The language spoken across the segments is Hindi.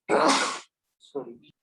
सॉरी।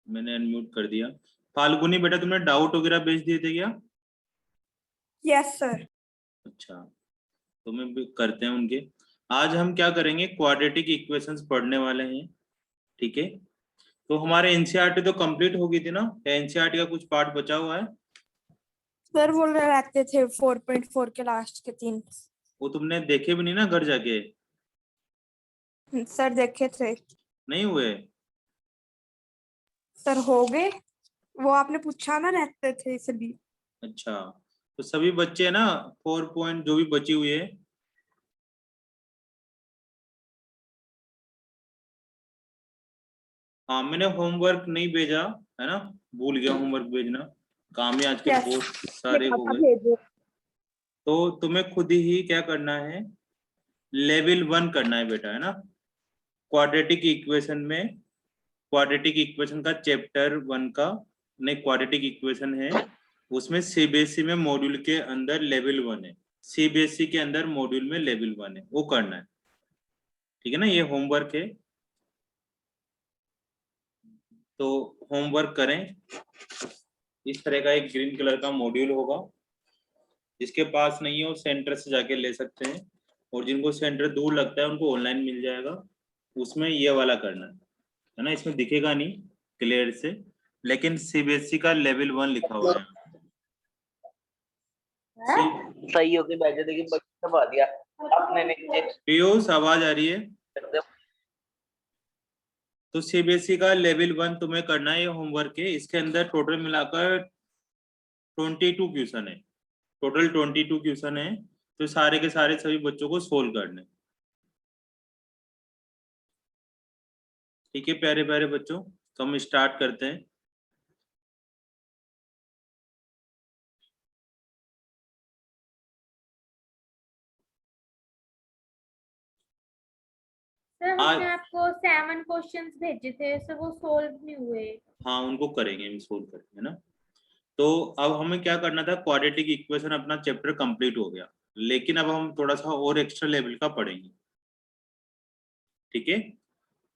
मैंने अनम्यूट कर दिया। फाल्गुनी बेटा तुमने डाउट वगैरह भेज दिए थे क्या? Yes sir. अच्छा, तो मैं भी करते हैं उनके। आज हम क्या करेंगे, क्वाड्रेटिक इक्वेशंस पढ़ने वाले हैं। ठीक है, तो हमारे एनसीईआरटी तो कंप्लीट हो गई थी ना, एनसीईआरटी का कुछ पार्ट बचा हुआ है? सर बोल रहे रहते थे 4.4 के लास्ट के 3। वो तुमने देखे भी नहीं ना घर जाके? सर देखे थे। नहीं हुए? सर हो गए, वो आपने पूछा ना रहते थे इसलिए। अच्छा, तो सभी बच्चे ना 4 पॉइंट जो भी बची हुई है, हाँ मैंने होमवर्क नहीं भेजा है ना, भूल गया होमवर्क भेजना, काम ही आजकल यस, बहुत ये सारे हो पापा गए। भेजो। तो तुम्हें खुद ही क्या करना है, लेवल 1 करना है बेटा, है ना। क्वाड्रेटिक इक्वेशन में, क्वाड्रेटिक इक्वेशन का चैप्टर 1 का, नहीं क्वाड्रेटिक इक्वेशन है उसमें सीबीएसई में मॉड्यूल के अंदर लेवल 1 है, सीबीएसई के अंदर मॉड्यूल में लेवल 1 है, वो करना है। ठीक है ना, ये होमवर्क है, तो होमवर्क करें। इस तरह का एक ग्रीन कलर का मॉड्यूल होगा, जिसके पास नहीं है वो सेंटर से जाके ले सकते हैं, और जिनको सेंटर दूर लगता है उनको ऑनलाइन मिल जाएगा। उसमें ये वाला करना है ना, इसमें दिखेगा नहीं क्लियर से, लेकिन सीबीएसई का लेवल 1 लिखा हुआ है। सही होके बैठे थे कि बच्चे दबा दिया अपने नीचे। पीयूष आवाज आ रही है? तो सीबीएसई का लेवल 1 तुम्हें करना है, ये होमवर्क है। इसके अंदर टोटल मिलाकर 22 क्वेश्चन है, टोटल 22 क्वेश्चन है, तो सारे के सारे सभी बच्चों को सोल्व करने। ठीक है प्यारे प्यारे बच्चों, तो हम स्टार्ट करते हैं। सर उसने आपको 7 क्वेश्चंस भेजे थे, सर वो सोल्व नहीं हुए। हाँ उनको करेंगे, हम सोल्व करेंगे ना। तो अब हमें क्या करना था, क्वाड्रेटिक इक्वेशन अपना चैप्टर कंप्लीट हो गया, लेकिन अब हम थोड़ा सा और एक्स्ट्रा लेवल का पढ़ेंगे। ठीक है,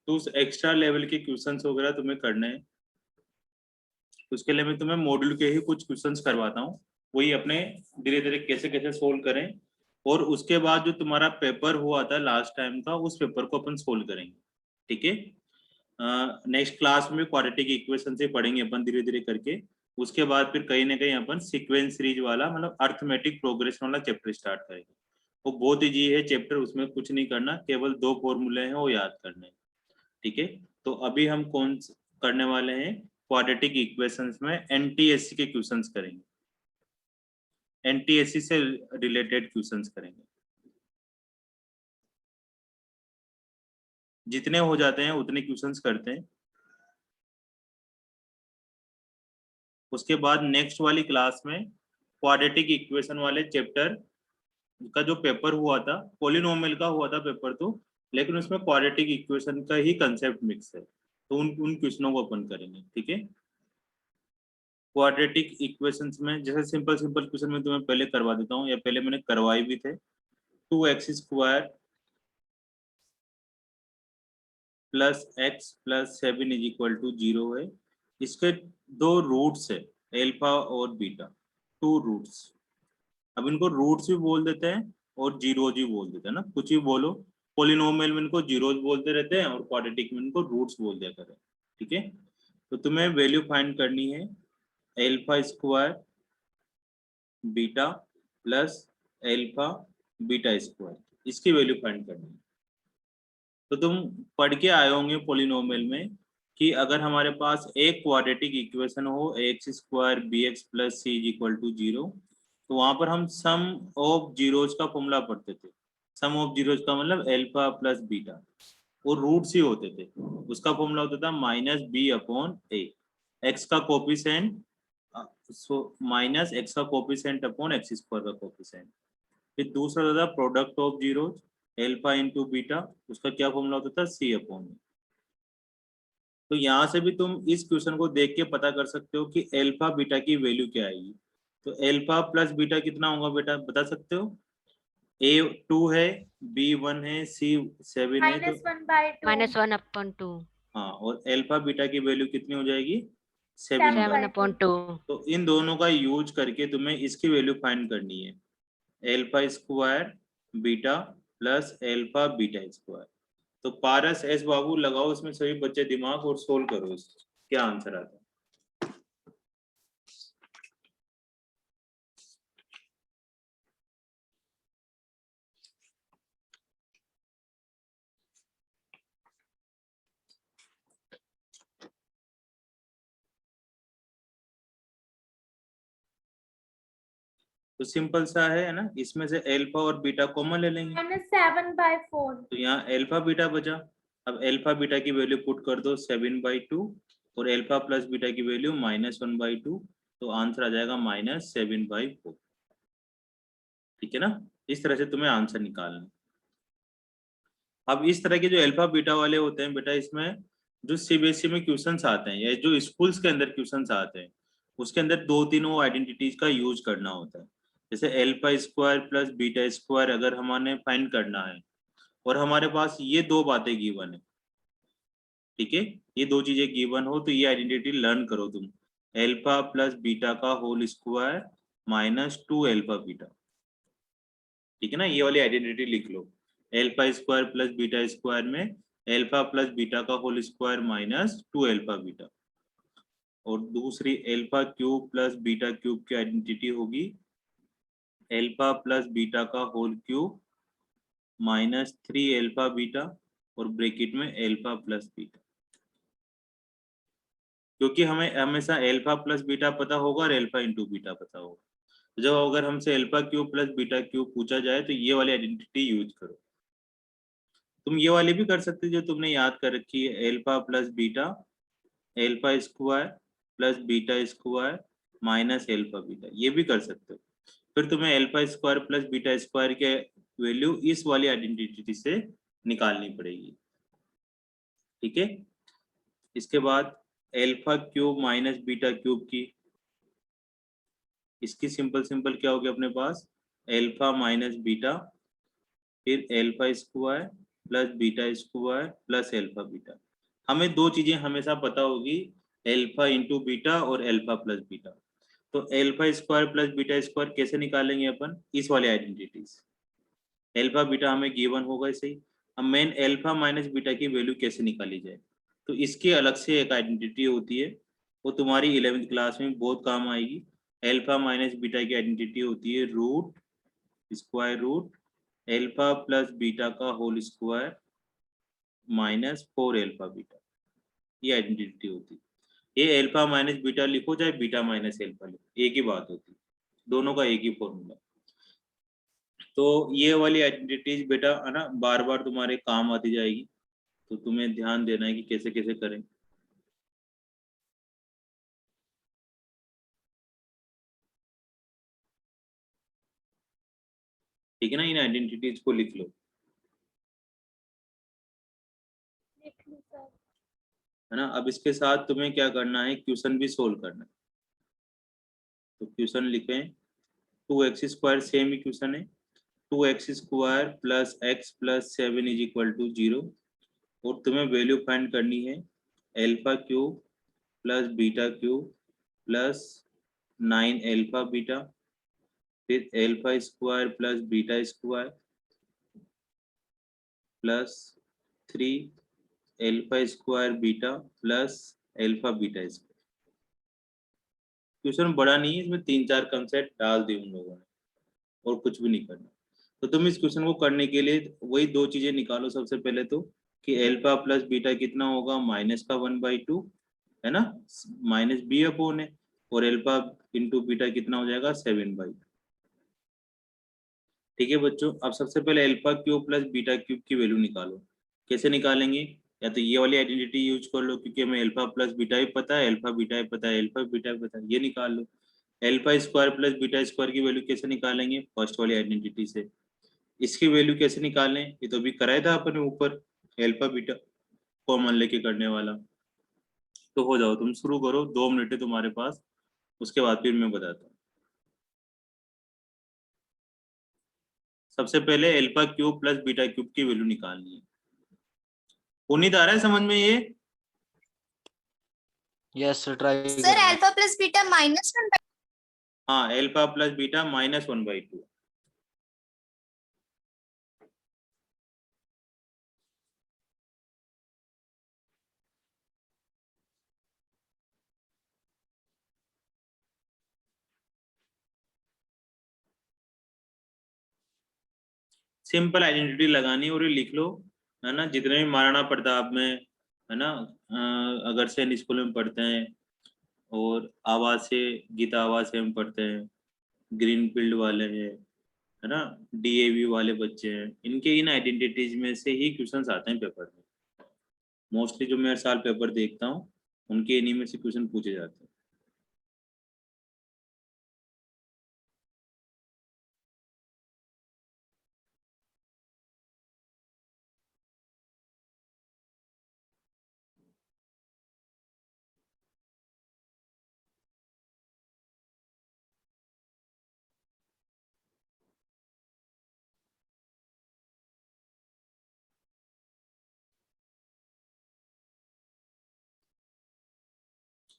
तो उस एक्स्ट्रा लेवल के क्वेश्चंस वगैरह तुम्हें करने हैं। उसके लिए मैं तुम्हें मॉड्यूल के ही कुछ क्वेश्चंस करवाता हूँ, वही अपने धीरे धीरे कैसे कैसे सोल्व करें, और उसके बाद जो तुम्हारा पेपर हुआ था लास्ट टाइम का, उस पेपर को अपन सोल्व करेंगे। ठीक है, नेक्स्ट क्लास में क्वाड्रेटिक इक्वेशन से पढ़ेंगे अपन धीरे धीरे करके। उसके बाद फिर कहीं ना कहीं अपन सीक्वेंस सीरीज वाला, मतलब अर्थमेटिक प्रोग्रेशन वाला चैप्टर स्टार्ट करेंगे। वो बहुत ईजी है चैप्टर, उसमें कुछ नहीं करना, केवल 2 फॉर्मूले हैं वो याद करने हैं। ठीक है, तो अभी हम कौन करने वाले हैं, क्वाड्रेटिक इक्वेशंस में एनटीएससी के क्वेश्चंस करेंगे, एनटीएससी से रिलेटेड क्वेश्चंस करेंगे। जितने हो जाते हैं उतने क्वेश्चंस करते हैं। उसके बाद नेक्स्ट वाली क्लास में क्वाड्रेटिक इक्वेशन वाले चैप्टर का जो पेपर हुआ था, पॉलिनोमियल का हुआ था पेपर तो, लेकिन उसमें क्वाड्रेटिक इक्वेशन का ही कंसेप्ट मिक्स है, तो उन क्वेश्चनों को अपन करेंगे। ठीक है, क्वाड्रेटिक इक्वेशंस में जैसे सिंपल सिंपल क्वेश्चन में तुम्हें पहले करवा देता हूँ, या पहले मैंने करवाए भी थे। 2x² plus x plus 7 is equal to 0 है। इसके दो रूट्स है, एल्फा और बीटा, 2 रूट्स। अब इनको रूट्स भी बोल देते हैं और जीरोज भी बोल देते हैं ना, कुछ भी बोलो। पोलिनोमियल में इनको जीरोज बोलते रहते हैं और क्वाड्रेटिक में इनको रूट्स बोल दिया करें। ठीक है, तो तुम्हें वैल्यू फाइंड करनी है alpha square beta plus alpha beta square, इसकी वैल्यू फाइंड करनी है। तो तुम पढ़ के आए होंगे पोलिनोमियल में कि अगर हमारे पास एक क्वाड्रेटिक इक्वेशन हो x² bx plus C is equal to 0, तो वहां पर हम सम ऑफ जीरोज का फॉर्मूला पढ़ते थे। सम ऑफ जीरोज का मतलब एल्फा प्लस बीटा, वो रूट्स ही होते थे। उसका फॉर्मूला होता था minus B upon A, X का कोफिशिएंट, सो माइनस एक्स का कोफिशिएंट अपॉन एक्स स्क्वायर का कोफिशिएंट। फिर दूसरा होता था product of zeros, alpha into beta, उसका क्या फॉर्मूला होता था सी अपॉन ए। तो यहाँ से भी तुम इस क्वेश्चन को देख के पता कर सकते हो कि एल्फा बीटा की वैल्यू क्या आएगी। तो एल्फा प्लस बीटा कितना होगा बेटा, बता सकते हो? ए 2 है, बी 1 है, सी 7 है, तो -1/2 -1/2 हाँ, और एल्फा बीटा की वैल्यू कितनी हो जाएगी? 7/2 7/2 तो इन दोनों का यूज करके तुम्हें इसकी वैल्यू फाइंड करनी है, alpha square beta plus alpha beta square. तो पारस एस बाबू लगाओ इसमें सभी बच्चे दिमाग और सोल्व करो इसको, क्या आंसर आता है। तो सिंपल सा है ना, इसमें से एल्फा और बीटा कॉमन ले लेंगे, -7/4 तो यहाँ एल्फा बीटा बचा। अब एल्फा बीटा की वैल्यू पुट कर दो 7/2 और एल्फा प्लस बीटा की वैल्यू -1/2, तो आंसर आ जाएगा -7/4। ठीक है ना, इस तरह से तुम्हें आंसर निकालना। अब इस तरह के जो अल्फा बीटा वाले होते हैं बेटा, इसमें जो सीबीएसई में क्वेश्चंस आते हैं या जो स्कूल्स के अंदर क्वेश्चंस आते हैं, उसके अंदर 2-3 वो आइडेंटिटीज का यूज करना होता है। जैसे alpha square plus beta square अगर हमारे फाइंड करना है और हमारे पास ये दो बातें गिवन है, ठीक है, ये दो चीजें गिवन हो, तो ये आइडेंटिटी लर्न करो तुम, एल्फा प्लस बीटा का होल स्क्वायर -2 एल्फा बीटा। ठीक है ना, ये वाली आइडेंटिटी लिख लो, alpha square plus beta square में एल्फा प्लस बीटा का होल स्क्वायर -2 एल्फा बीटा। और दूसरी alpha cube plus beta cube की आइडेंटिटी होगी एल्फा प्लस बीटा का होल क्यूब -3 एल्फा बीटा और ब्रैकेट में एल्फा प्लस बीटा। क्योंकि हमें हमेशा एल्फा प्लस बीटा पता होगा और एल्फा इंटू बीटा पता होगा। जब अगर हमसे alpha cube plus beta cube पूछा जाए तो ये वाली आइडेंटिटी यूज करो। तुम ये वाली भी कर सकते हो जो तुमने याद कर रखी है, alpha plus beta alpha square plus beta square minus alpha beta, ये भी कर सकते हो। फिर तुम्हें alpha square plus beta square के वैल्यू इस वाली आइडेंटिटी से निकालनी पड़ेगी। ठीक है, इसके बाद alpha cube minus beta cube की, इसकी सिंपल सिंपल क्या होगी अपने पास, एल्फा माइनस बीटा फिर alpha square plus beta square plus alpha beta. हमें दो चीजें हमेशा पता होगी, एल्फा इंटू बीटा और एल्फा प्लस बीटा। तो alpha square plus beta square कैसे निकालेंगे अपन, इस वाले आइडेंटिटीज, एल्फा बीटा हमें गिवन होगा सही। अब मेन एल्फा माइनस बीटा की वैल्यू कैसे निकाली जाए, तो इसकी अलग से एक आइडेंटिटी होती है, वो तुम्हारी 11वीं क्लास में बहुत काम आएगी। एल्फा माइनस बीटा की आइडेंटिटी होती है root square root alpha plus beta का होल स्क्वायर -4 एल्फा बीटा, ये आइडेंटिटी होती है। ये एल्फा माइनस बीटा लिखो चाहे बीटा माइनस एल्फा लिखो, एक ही बात होती है, दोनों का एक ही फॉर्मूला। तो ये वाली आइडेंटिटीज बेटा है ना बार बार तुम्हारे काम आती जाएगी, तो तुम्हें ध्यान देना है कि कैसे कैसे करें। ठीक है ना, इन आइडेंटिटीज को लिख लो, लिख ली सर। है ना। अब इसके साथ तुम्हें क्या करना है, क्वेश्चन भी सोल्व करना है। तो क्वेश्चन लिखें 2x² सेम इक्वेशन है, 2x² plus x plus 7 is equal to 0 और तुम्हें वैल्यू फाइंड करनी है alpha cube plus beta cube plus 9 alpha beta, फिर alpha square plus beta square plus 3 alpha square beta plus alpha beta square. Question बड़ा नहीं है, इसमें 3-4 कंसेप्ट डाल दिए उन लोगों ने और कुछ भी नहीं करना। तो तुम इस क्वेश्चन को करने के लिए वही दो चीजें निकालो। सबसे पहले तो कि अल्फा प्लस बीटा कितना होगा, माइनस का 1/2 है ना, माइनस बी अपॉन है, और अल्फा इंटू बीटा कितना हो जाएगा 7/2। ठीक है बच्चों, अब सबसे पहले alpha cube plus beta cube की वैल्यू निकालो। कैसे निकालेंगे, या तो ये वाली आइडेंटिटी यूज कर लो क्योंकि हमें अल्फा प्लस बीटा भी पता है, अल्फा बीटा भी पता है, अल्फा बीटा भी पता है, ये निकाल लो। Alpha square plus beta square की वैल्यू कैसे निकालेंगे, फर्स्ट वाली आइडेंटिटी से। इसकी वैल्यू कैसे निकालें, ये तो अभी कराया था अपने ऊपर, अल्फा बीटा कॉमन लेके करने वाला। तो हो जाओ, तुम शुरू करो, 2 मिनट है तुम्हारे पास, उसके बाद फिर मैं बताता हूँ। सबसे पहले alpha cube plus beta cube की वैल्यू निकालनी है। पुनीत आ रहा है समझ में ये? Yes sir, try sir alpha plus beta -1/2। हाँ, alpha plus beta -1/2। Simple identity लगानी और ये लिख लो, है ना, जितने भी महाराणा प्रताप में, है ना, अगर से स्कूल में पढ़ते हैं और आवासीय गीता आवासीय में पढ़ते हैं, ग्रीन फील्ड वाले हैं, है ना, डीएवी वाले बच्चे हैं, इनके इन आइडेंटिटीज में से ही क्वेश्चंस आते हैं पेपर में। मोस्टली जो मैं हर साल पेपर देखता हूँ उनके इन्हीं में से क्वेश्चन पूछे जाते हैं।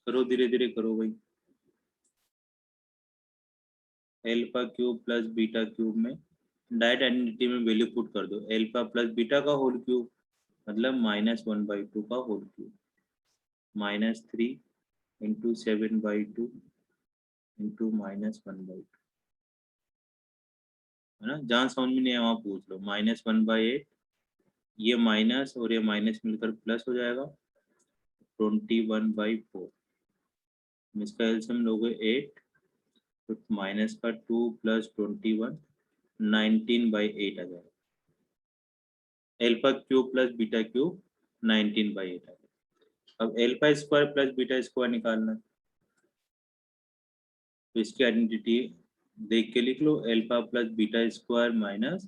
करो, धीरे धीरे करो भाई। Alpha cube plus beta cube में डायरेक्ट आइडेंटिटी में वैल्यू पुट कर दो। अल्फा प्लस बीटा का होल क्यूब मतलब -1/2 का होल क्यूब, -3 इंटू 7/2 इंटू -1/2, है ना। जहाँ समझ में नहीं है वहाँ पूछ लो। -1/8, ये माइनस और ये माइनस मिलकर प्लस हो जाएगा, 21/4। इसका एलसीएम लोगे 8, तो माइनस का 2 प्लस 21 19/8 आ जाएगा। Alpha cube plus beta cube 19/8 आ जाएगा। अब alpha square plus beta square निकालना है, तो इसकी आइडेंटिटी देख के लिख लो, alpha plus beta square minus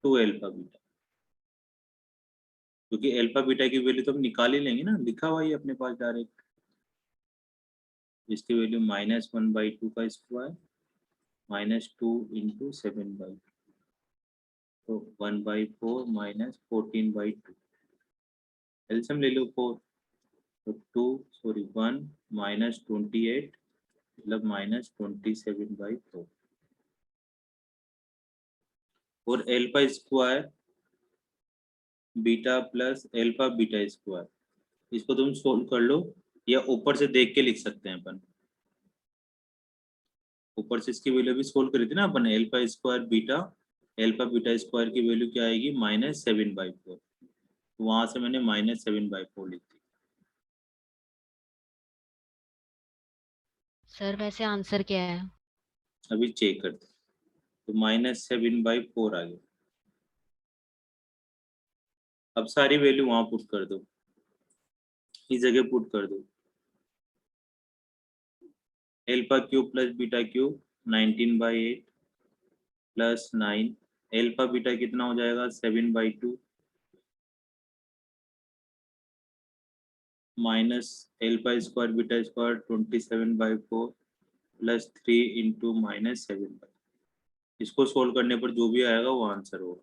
2 alpha beta, क्योंकि अल्फा बीटा की वैल्यू तो हम निकाल ही लेंगे ना, लिखा हुआ है अपने पास डायरेक्ट। इसकी वैल्यू -1/2 का स्क्वायर -2 इंटू 7/2, तो 1/4 -14/2। एलसीएम ले लो 4, तो 1 -28 मतलब -27/4। और alpha square beta plus alpha beta square, इसको तुम सोल्व कर लो या ऊपर से देख के लिख सकते हैं अपन। ऊपर से इसकी वैल्यू भी सोल्व करी थी ना अपन, alpha square beta alpha beta square की वैल्यू क्या आएगी, -7/4, तो वहां से मैंने -7/4 लिख दी। सर वैसे आंसर क्या है? अभी चेक करते, तो -7/4 आ गया। अब सारी वैल्यू वहां पुट कर दो, इस जगह पुट कर दो। Alpha cube plus beta cube 19/8 plus 9, alpha beta कितना हो जाएगा 7/2 minus alpha square beta square 27/4 +3 into -7 इसको सोल्व करने पर जो भी आएगा वो आंसर होगा।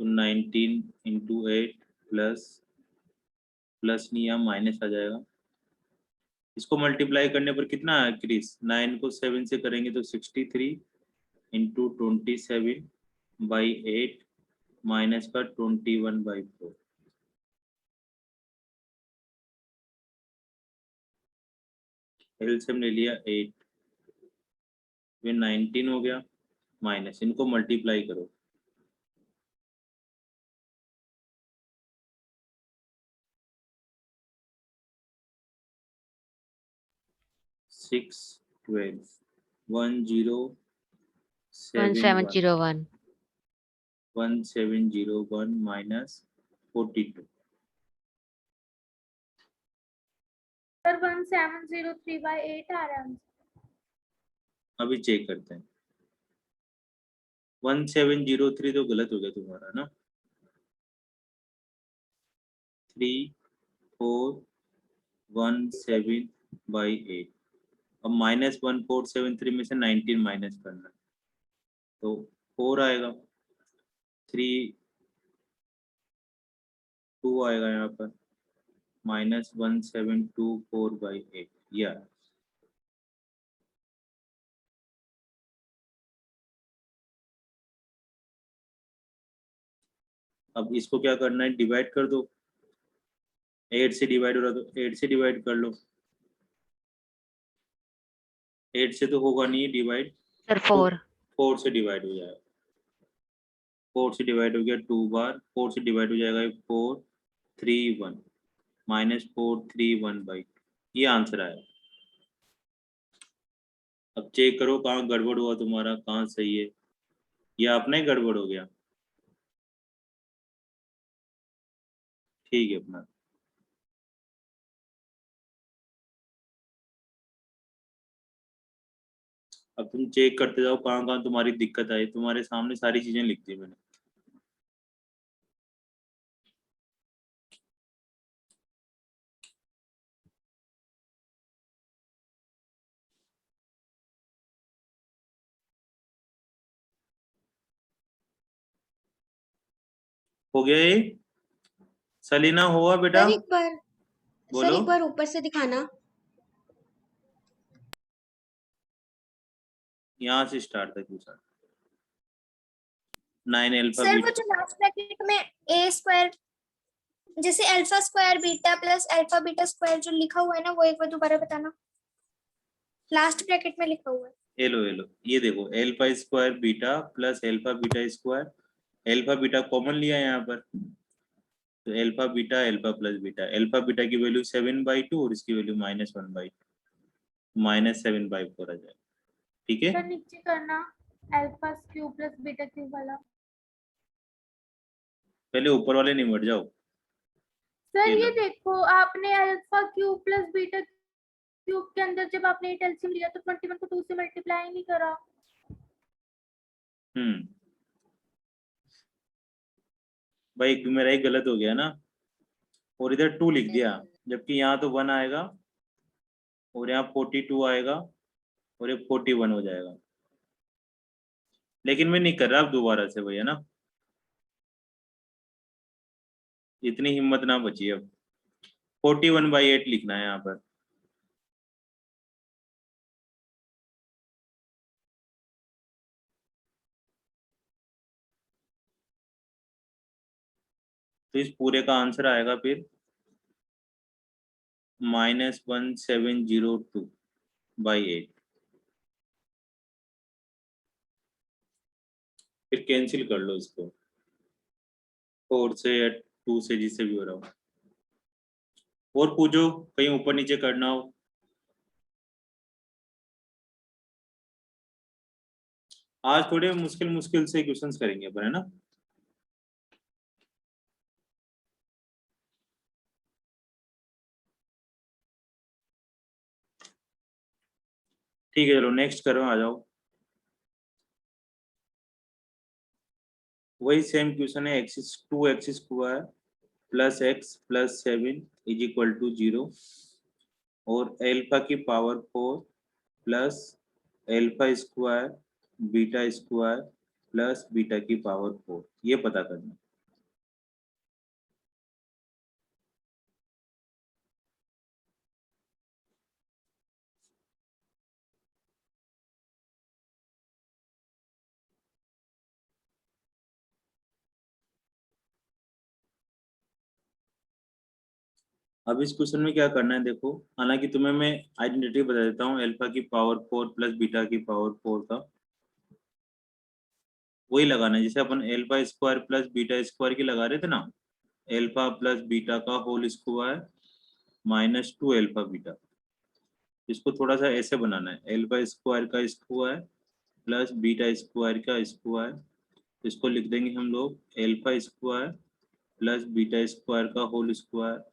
तो 19 इंटू 8 प्लस नहीं यहाँ माइनस आ जाएगा। इसको मल्टीप्लाई करने पर कितना है क्रिस? 9 को 7 से करेंगे तो 63 इंटू 27/8 माइनस का 21/4। एलसीएम ले लिया 8, ये 19 हो गया, माइनस इनको मल्टीप्लाई करो। 6 12 1701 1701 माइनस 42। सर 1703/8 आ रहा है आंसर। अभी चेक करते हैं। 1703 तो गलत हो गया तुम्हारा ना। 3417/8। अब -1473 में से 19 माइनस करना है तो 4 आएगा, 2 आएगा यहाँ पर, -1724/8 या अब इसको क्या करना है, डिवाइड कर दो। 8 से डिवाइड हो रहा तो 8 से डिवाइड कर लो। 8 से तो होगा नहीं डिवाइड, सर 4 4 से डिवाइड हो जाएगा। 4 से डिवाइड हो गया 2 बार, 4 से डिवाइड हो जाएगा 431 -431/2। ये आंसर आया। अब चेक करो कहाँ गड़बड़ हुआ तुम्हारा, कहाँ सही है, या अपना ही गड़बड़ हो गया। ठीक है अपना। अब तुम चेक करते जाओ कहाँ कहाँ तुम्हारी दिक्कत आई, तुम्हारे सामने सारी चीजें लिख दी मैंने। हो गया ये? सलीना हुआ बेटा? सर एक बार बोलो। ऊपर से दिखाना। यहाँ से स्टार्ट था क्यों सर? 9 अल्फा सर वो बीटा। जो लास्ट ब्रैकेट में ए स्क्वायर जैसे alpha square beta plus alpha beta square जो लिखा हुआ है ना, वो एक बार दोबारा बताना। लास्ट ब्रैकेट में लिखा हुआ है। एलो ये देखो, alpha square beta plus alpha beta square, alpha beta common लिया यहाँ पर, तो alpha plus beta, alpha beta की वैल्यू 7/2 और इसकी वैल्यू -1/2, -7/4 आ जाएगा। ठीक है, सर नीचे करना alpha cube plus beta cube वाला। पहले ऊपर वाले निमट जाओ। सर ये ये लो। देखो, आपने alpha cube plus beta cube के अंदर जब आपने ये एलसीएम लिया तो 21 को 2 से मल्टीप्लाई नहीं करा। भाई मेरा ही गलत हो गया ना, और इधर 2 लिख दिया, जबकि यहाँ तो 1 आएगा और यहाँ 42 आएगा और ये 41 हो जाएगा। लेकिन मैं नहीं कर रहा अब दोबारा से भैया ना, इतनी हिम्मत ना बची अब। 41/8 लिखना है यहाँ पर। तो इस पूरे का आंसर आएगा फिर -1702/8। फिर कैंसिल कर लो इसको 4 से या 2 से, जिससे भी हो रहा हो। और पूछो कहीं ऊपर नीचे करना हो। आज थोड़े मुश्किल मुश्किल से क्वेश्चंस करेंगे अपन, है ना। ठीक है चलो नेक्स्ट करो, आ जाओ। वही सेम क्वेश्चन है, X 2x² plus x plus 7 is equal to 0 और एल्फा की power 4 plus alpha square beta square plus beta की पावर 4, ये पता करना है। अब इस क्वेश्चन में क्या करना है देखो, हालांकि तुम्हें मैं आइडेंटिटी बता देता हूँ, एल्फा की पावर 4 प्लस बीटा की पावर 4 का वही लगाना है जैसे अपन alpha square plus beta square की लगा रहे थे ना, एल्फा प्लस बीटा का whole square minus 2 alpha beta. इसको थोड़ा सा ऐसे बनाना है, एल्फा स्क्वायर का स्क्वायर प्लस बीटा स्क्वायर का स्क्वायर, इसको लिख देंगे हम लोग alpha square plus beta square का whole square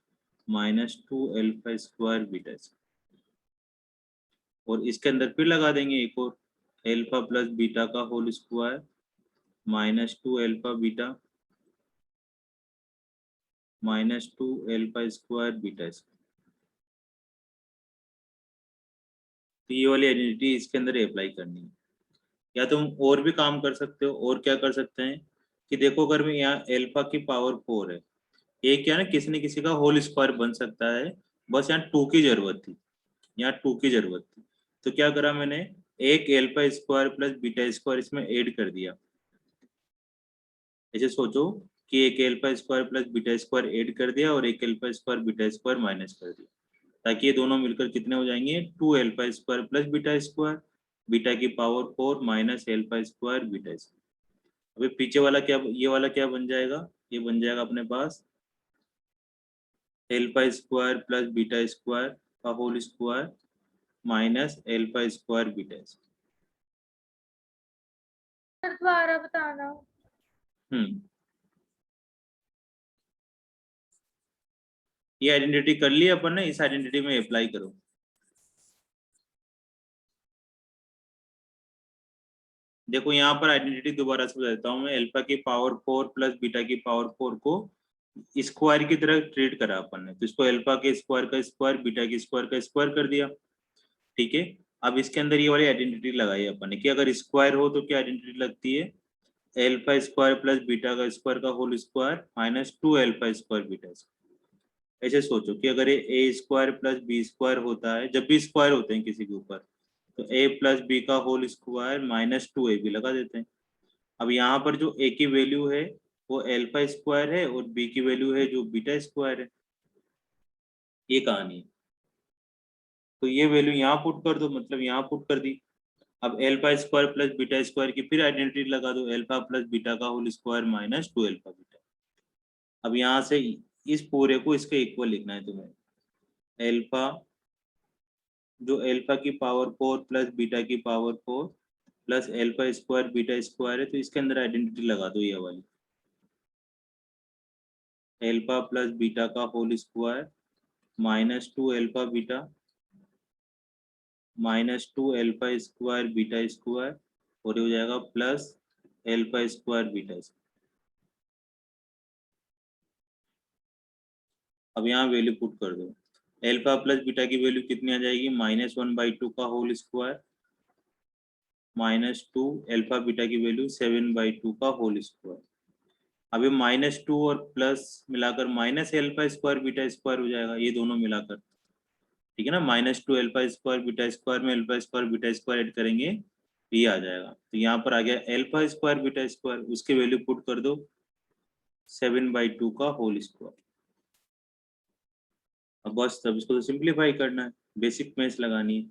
minus 2 alpha square beta square. और इसके अंदर फिर लगा देंगे एक और, एल्फा प्लस बीटा का whole square minus 2 alpha beta minus 2 alpha square beta square. तो ये वाली आइडेंटिटी इसके अंदर अप्लाई करनी है। या तुम और भी काम कर सकते हो, और क्या कर सकते हैं कि देखो अगर मैं यहाँ एल्फा की पावर 4 है, एक क्या ना किसी न किसी का होल स्क्वायर बन सकता है, बस यहाँ 2 की जरूरत थी, यहाँ 2 की जरूरत थी। तो क्या करा मैंने, एक alpha square plus beta square इसमें ऐड कर दिया। ऐसे सोचो कि एक alpha square plus beta square add कर दिया और एक alpha square beta square minus कर दिया, ताकि ये दोनों मिलकर कितने हो जाएंगे, 2 alpha square plus beta square beta की power 4 minus alpha square beta square. अभी पीछे वाला क्या, ये वाला क्या बन जाएगा, ये बन जाएगा अपने पास alpha square plus beta square का whole square minus alpha square beta square. Sir दोबारा बताना। ये आइडेंटिटी कर ली अपन ने, इस आइडेंटिटी में अप्लाई करो। देखो यहाँ पर आइडेंटिटी दोबारा से बता देता हूँ मैं, एल्फा की पावर 4 प्लस बीटा की पावर 4 को स्क्वायर की तरह ट्रीट करा अपन ने, तो इसको एल्फा के स्क्वायर का स्क्वायर बीटा के स्क्वायर का स्क्वायर कर दिया। ठीक है, अब इसके अंदर ये वाली आइडेंटिटी लगाई अपन ने कि अगर स्क्वायर हो तो क्या आइडेंटिटी लगती है, एल्फा स्क्वायर प्लस बीटा का स्क्वायर का whole square minus 2 alpha square beta square. ऐसे सोचो कि अगर ये A square plus B square होता है, जब भी स्क्वायर होते हैं किसी के ऊपर, तो a प्लस बी का होल स्क्वायर माइनस 2ab लगा देते हैं। अब यहाँ पर जो a की वैल्यू है वो एल्फा स्क्वायर है और b की वैल्यू है जो बीटा स्क्वायर है, ये कहानी है। तो ये वैल्यू यहाँ पुट कर दो, मतलब यहाँ पुट कर दी। अब alpha square plus beta square की फिर आइडेंटिटी लगा दो, एल्फा प्लस बीटा का whole square minus 2 alpha beta. अब यहाँ से इस पूरे को इसके इक्वल लिखना है तुम्हें, एल्फा जो एल्फा की पावर 4 प्लस बीटा की power 4 plus alpha square beta square है, तो इसके अंदर आइडेंटिटी लगा दो ये वाली, एल्फा प्लस बीटा का whole square minus 2 alpha beta minus 2 alpha square beta square, और ये हो जाएगा plus alpha square beta square. अब यहाँ वैल्यू पुट कर दो, एल्फा प्लस बीटा की वैल्यू कितनी आ जाएगी, -1/2 का होल स्क्वायर -2 एल्फा बीटा की वैल्यू 7/2 का होल स्क्वायर। अभी -2 और प्लस मिलाकर minus alpha square beta square हो जाएगा, ये दोनों मिलाकर, ठीक है ना। -2 एल्फा स्क्वायर बीटा स्क्वायर में alpha square beta square add करेंगे तो ये आ जाएगा। तो यहाँ पर आ गया एल्फा स्क्वायर बीटा स्क्वायर, उसकी वैल्यू पुट कर दो 7/2 का होल स्क्वायर। अब बस तब इसको तो सिंप्लीफाई करना है, बेसिक मैथ्स लगानी है।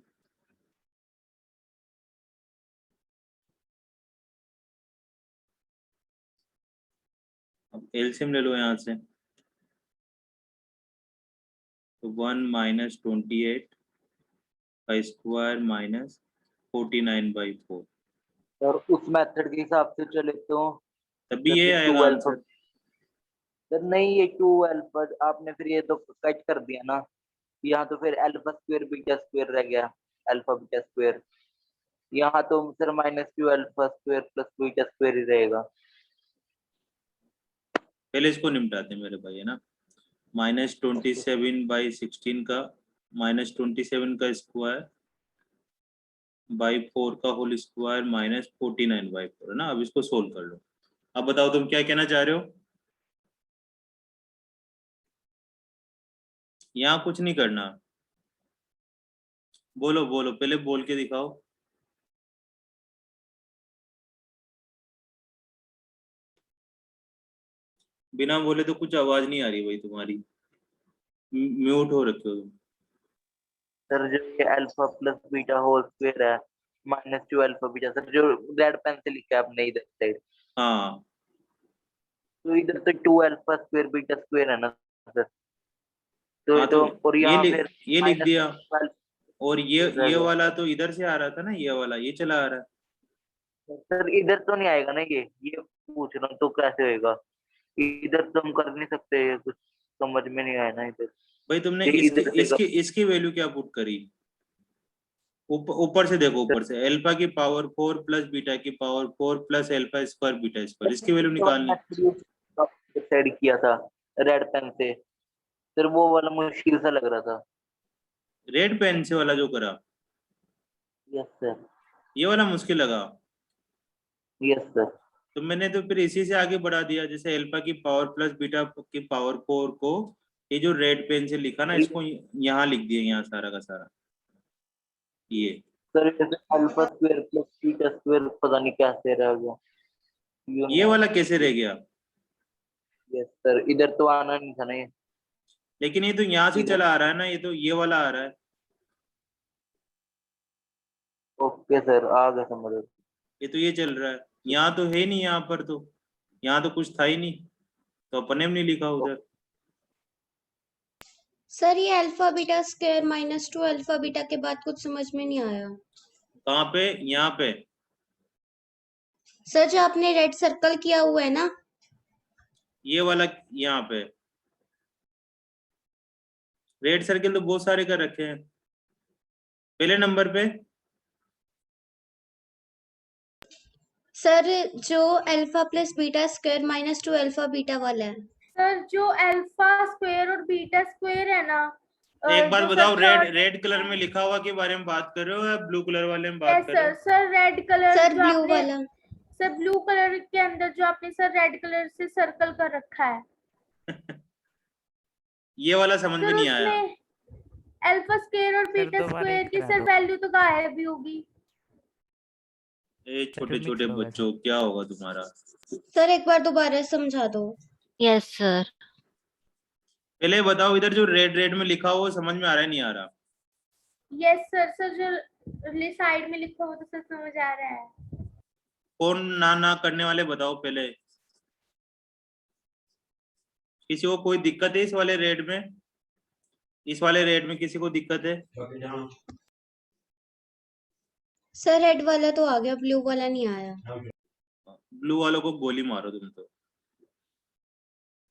अब एलसीएम ले लो यहाँ से, तो 1 - 28 का स्क्वायर माइनस 49/4, और उस मेथड के हिसाब से चले तो तभी ये आएगा 2 आंसर। सर नहीं, ये 2 अल्फा आपने फिर ये तो कट कर दिया ना, यहाँ तो फिर अल्फा स्क्वायर बीटा स्क्वायर रह गया, अल्फा बीटा स्क्वायर। यहाँ तो sir -2 alpha square plus beta square ही रहेगा। पहले इसको निपटाते हैं मेरे भाई, है ना। -27/16 का -27 का स्क्वायर बाई 4 का होल स्क्वायर -49/4, है ना। अब इसको सोल्व कर लो। अब बताओ तुम क्या कहना चाह रहे हो। यहाँ कुछ नहीं करना, बोलो बोलो, पहले बोल के दिखाओ। बिना बोले तो कुछ आवाज नहीं आ रही भाई तुम्हारी, म्यूट हो रखे हो तुम। सर जो ये alpha plus beta whole square है -2 अल्फा बीटा, सर जो रेड पेन से लिखा है आपने इधर साइड, हाँ तो इधर तो 2 अल्फा स्क्वायर बीटा स्क्वायर है ना सर। तो हाँ, तो और यहाँ फिर ये लिख दिया। -12 और ये रहेगा। वाला तो इधर से आ रहा था ना, ये वाला ये चला आ रहा है। सर इधर तो नहीं आएगा ना, ये पूछ रहा हूँ तो कैसे होएगा। इधर तो हम कर नहीं सकते, ये कुछ समझ में नहीं आया ना इधर। भाई तुमने ये इसकी इधर से इसकी इसकी वैल्यू क्या पुट करी। ऊपर से देखो, ऊपर से अल्फा की पावर 4 प्लस बीटा की power 4 plus alpha square beta square, इसकी वैल्यू निकालनी। सेट किया था रेड पेन से, सर वो वाला मुश्किल सा लग रहा था। रेड पेन से वाला जो करा, यस सर, ये वाला मुश्किल लगा। Yes sir. तो मैंने तो फिर इसी से आगे बढ़ा दिया, जैसे अल्फा की पावर प्लस बीटा की पावर 4 को, ये जो रेड पेन से लिखा ना, इसको यहाँ लिख दिया, यहाँ सारा का सारा ये। Sir alpha square plus beta square पता नहीं कैसे रह गया। ये वाला कैसे रह गया। यस सर, इधर तो आना नहीं था ना ये। लेकिन ये तो यहाँ से चला आ रहा है ना, ये तो ये वाला आ रहा है। ओके सर, आ गया समझ। ये तो ये चल रहा है, यहाँ तो है नहीं, यहाँ पर तो, यहाँ तो कुछ था ही नहीं, तो अपने में नहीं लिखा उधर। सर ये alpha beta square -2 alpha beta के बाद कुछ समझ में नहीं आया। कहाँ पे, यहाँ पे। सर जो आपने रेड सर्कल किया हुआ है ना, ये वाला यहाँ पे रेड सर्किल तो बहुत सारे कर रखे हैं। पहले नंबर पे सर जो alpha plus beta square -2 alpha beta वाला है। सर जो अल्फा स्क्वायर और बीटा स्क्वायर है ना, एक बार जो बताओ, सबसे रेड कलर में लिखा हुआ के बारे में बात कर रहे हो या ब्लू कलर वाले में बात कर रहे सर हो। सर रेड कलर सर जो ब्लू आपने, वाला। सर ब्लू कलर के अंदर जो आपने सर रेड कलर से सर्कल कर रखा है, ये वाला समझ में सर नहीं आया। उसमें अल्फा स्क्वायर और बीटा दोबारा स्क्वायर एक की करा सर दो। वैल्यू तो गायब ही होगी। ए छोटे mix छोटे हो गया बच्चों, क्या होगा तुम्हारा। सर एक बार दोबारा समझा दो। Yes sir. पहले बताओ, इधर जो रेड रेड में लिखा हुआ समझ में आ रहा है नहीं आ रहा। यस सर, सर जो साइड में लिखा हो तो सर समझ आ रहा है। कौन ना ना करने वाले बताओ पहले। किसी को कोई दिक्कत है इस वाले रेड में, इस वाले रेड में किसी को दिक्कत है। सर रेड वाला तो आ गया, ब्लू वाला नहीं आया। ब्लू वालों को गोली मारो तुम तो।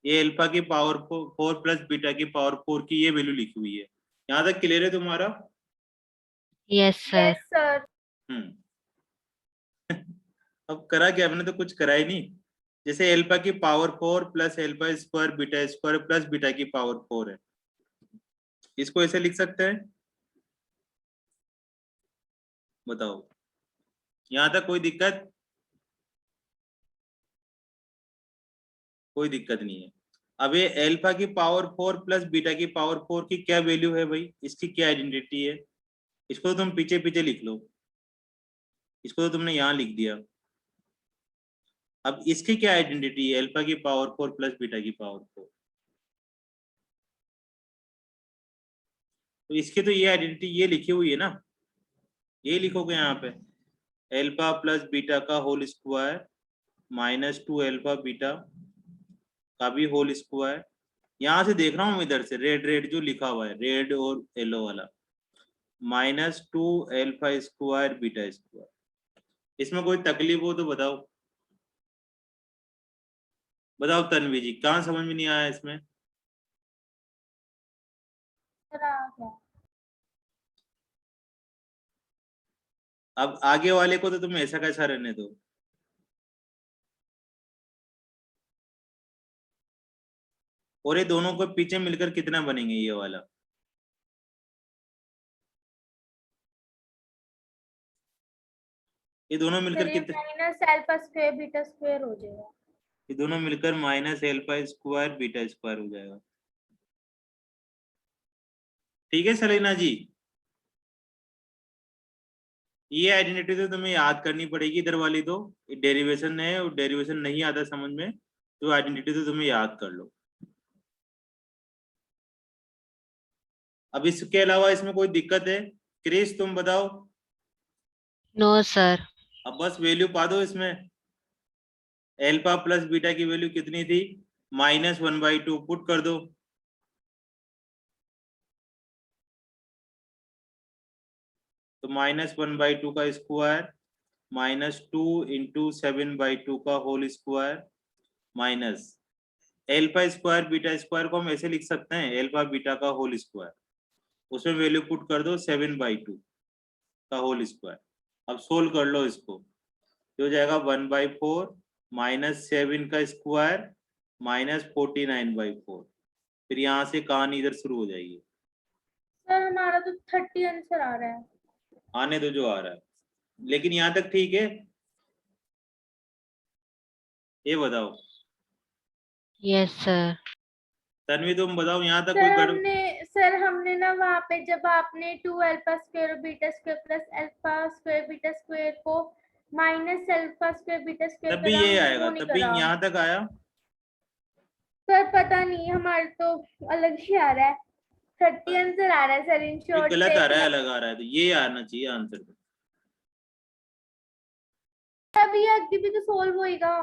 ये अल्फा की पावर 4 प्लस बीटा की पावर 4 की ये वैल्यू लिखी हुई है। यहाँ तक क्लियर है तुम्हारा। Yes sir. Yes sir. अब करा क्या, हमने तो कुछ करा ही नहीं। जैसे अल्फा की power 4 plus alpha square beta square plus beta की पावर 4 है, इसको ऐसे लिख सकते हैं। बताओ, यहाँ तक कोई दिक्कत। कोई दिक्कत नहीं है। अब ये अल्फा की पावर 4 प्लस बीटा की पावर 4 की क्या वैल्यू है भाई, इसकी क्या आइडेंटिटी है। इसको तो तुम पीछे पीछे लिख लो, इसको तो तुमने यहाँ लिख दिया। अब इसकी क्या आइडेंटिटी है, अल्फा की पावर 4 प्लस बीटा की पावर 4। तो इसकी तो ये आइडेंटिटी ये लिखी हुई है ना, ये लिखोगे यहाँ पे, अल्फा प्लस बीटा का होल स्क्वायर -2 अल्फा बीटा का भी होल स्क्वायर। यहाँ से देख रहा हूँ इधर से रेड रेड जो लिखा हुआ है, रेड और येलो वाला, -2 अल्फा स्क्वायर बीटा स्क्वायर। इसमें कोई तकलीफ हो तो बताओ। बताओ तन्वी जी, कहाँ समझ में नहीं आया इसमें। सर आ गया। अब आगे वाले को तो तुम ऐसा कैसा रहने दो। और ये दोनों को पीछे मिलकर कितना बनेंगे ये वाला? ये दोनों मिलकर कितने? Minus alpha square beta square हो जाएगा। ये दोनों मिलकर minus alpha square beta square हो जाएगा। ठीक है सलीना जी, ये आइडेंटिटी तो तुम्हें याद करनी पड़ेगी। इधर वाली तो डेरिवेशन है, और डेरिवेशन नहीं आता समझ में तो आइडेंटिटी तो तुम्हें याद कर लो। अब इसके अलावा इसमें कोई दिक्कत है? क्रिस तुम बताओ। No sir. अब बस वैल्यू पा दो इसमें। अल्फा प्लस बीटा की वैल्यू कितनी थी? -1/2 पुट कर दो। तो -1/2 का स्क्वायर -2 × 7/2 का whole square minus alpha square beta square को हम ऐसे लिख सकते हैं, अल्फा बीटा का होल स्क्वायर, उसमें वैल्यू पुट कर दो 7/2 का होल स्क्वायर। अब सोल्व कर लो इसको, तो हो जाएगा 1/4 -7 का स्क्वायर -49/4। फिर यहाँ से कहानी इधर शुरू हो जाएगी। सर हमारा तो 30 आंसर आ रहा है। आने दो जो आ रहा है, लेकिन यहाँ तक ठीक है? ये बताओ। Yes sir. तन्वी तुम बताओ, यहाँ तक सर कोई हमने ना वहाँ पे जब आपने 2 alpha square beta square plus alpha square beta square को minus alpha square beta square तब भी करा, ये हमने आएगा, वो नहीं तब भी करा। यहाँ तक आया। सर पता नहीं, हमारे तो अलग ही आ रहा है। 30 आंसर आ रहा है सर, इन ये शॉर्ट गलत आ रहा है, अलग आ रहा है, तो ये आना चाहिए आंसर। अभी आगे भी तो सोल्व होएगा।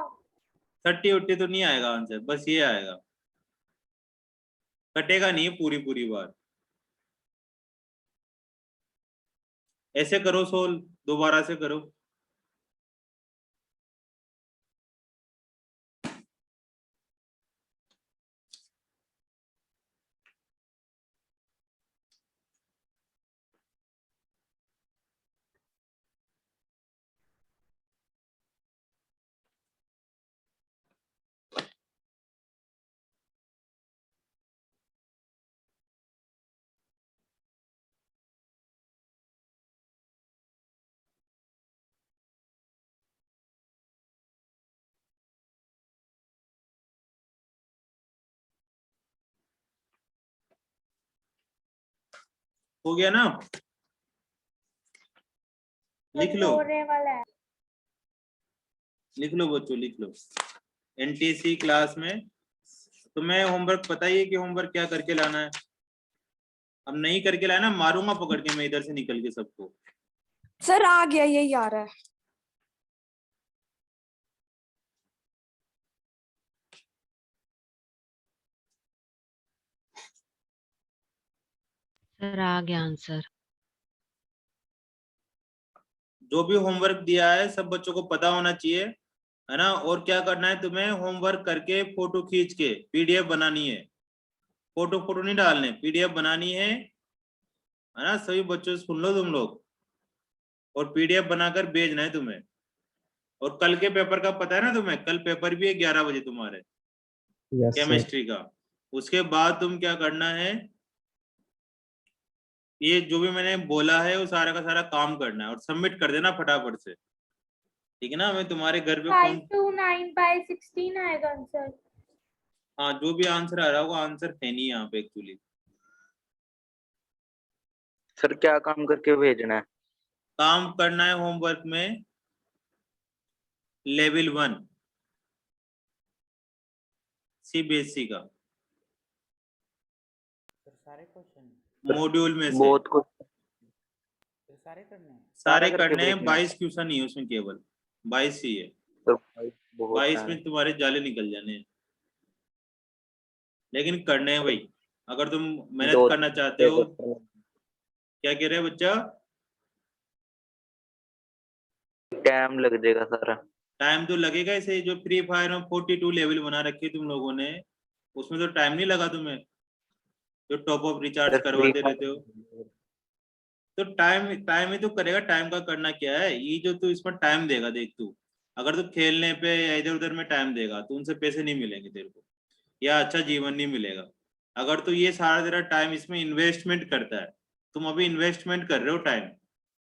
30 तो नहीं आएगा आंसर, बस ये आएगा, कटेगा नहीं पूरी बार। ऐसे करो सोल्व, दोबारा से करो। हो गया ना? लिख लो, होने वाला है। लिख लो बच्चों, लिख लो। एनटीसी क्लास में तुम्हें होमवर्क पता ही है कि होमवर्क क्या करके लाना है। अब नहीं करके लाया ना, मारूंगा पकड़ के मैं इधर से निकल के सबको। सर आ गया, यही आ रहा है। सर आ गया आंसर। जो भी होमवर्क दिया है सब बच्चों को पता होना चाहिए, है ना। और क्या करना है तुम्हें, होमवर्क करके फोटो खींच के पीडीएफ बनानी है। फोटो नहीं डालने, पीडीएफ बनानी है ना। सभी बच्चों से सुन लो तुम लोग, और पीडीएफ बनाकर भेजना है तुम्हें। और कल के पेपर का पता है ना तुम्हें, कल पेपर भी है 11 बजे तुम्हारे केमिस्ट्री का। उसके बाद तुम क्या करना है, ये जो भी मैंने बोला है वो सारा का सारा काम करना है और सबमिट कर देना फटाफट से, ठीक है ना। मैं तुम्हारे घर पे 529/16 आएगा आंसर। हाँ, जो भी आंसर आ रहा होगा, आंसर है नहीं यहाँ पे एक्चुअली। सर क्या काम करके भेजना है? काम करना है होमवर्क में लेवल 1 सीबीएसई का सारे क्वेश्चन मॉड्यूल में से बहुत कुछ सारे करने हैं। सारे करके करने हैं। भेजना है। 22 क्वेश्चन नहीं है उसमें, केवल 22 ही है। तो बहुत 22 है। में तुम्हारे जाले निकल जाने हैं, लेकिन करने हैं भाई। अगर तुम मेहनत दो करना चाहते हो। क्या कह रहे हैं बच्चा? टाइम लग जाएगा सारा। टाइम तो लगेगा इसे, जो फ्री फायर में 42 लेवल बना रखे तुम लोगों ने, उसमें तो टाइम नहीं लगा तुम्हें, जो टॉप अप रिचार्ज करवाते रहते हो। तो टाइम ही तो करेगा। टाइम का करना क्या है, ये जो तू इसमें टाइम देगा, देख तू अगर तू खेलने पे या इधर उधर में टाइम देगा तो उनसे पैसे नहीं मिलेंगे तेरे को। या अच्छा जीवन नहीं मिलेगा। अगर तू ये सारा तेरा टाइम इसमें इन्वेस्टमेंट करता है, तुम अभी इन्वेस्टमेंट कर रहे हो टाइम,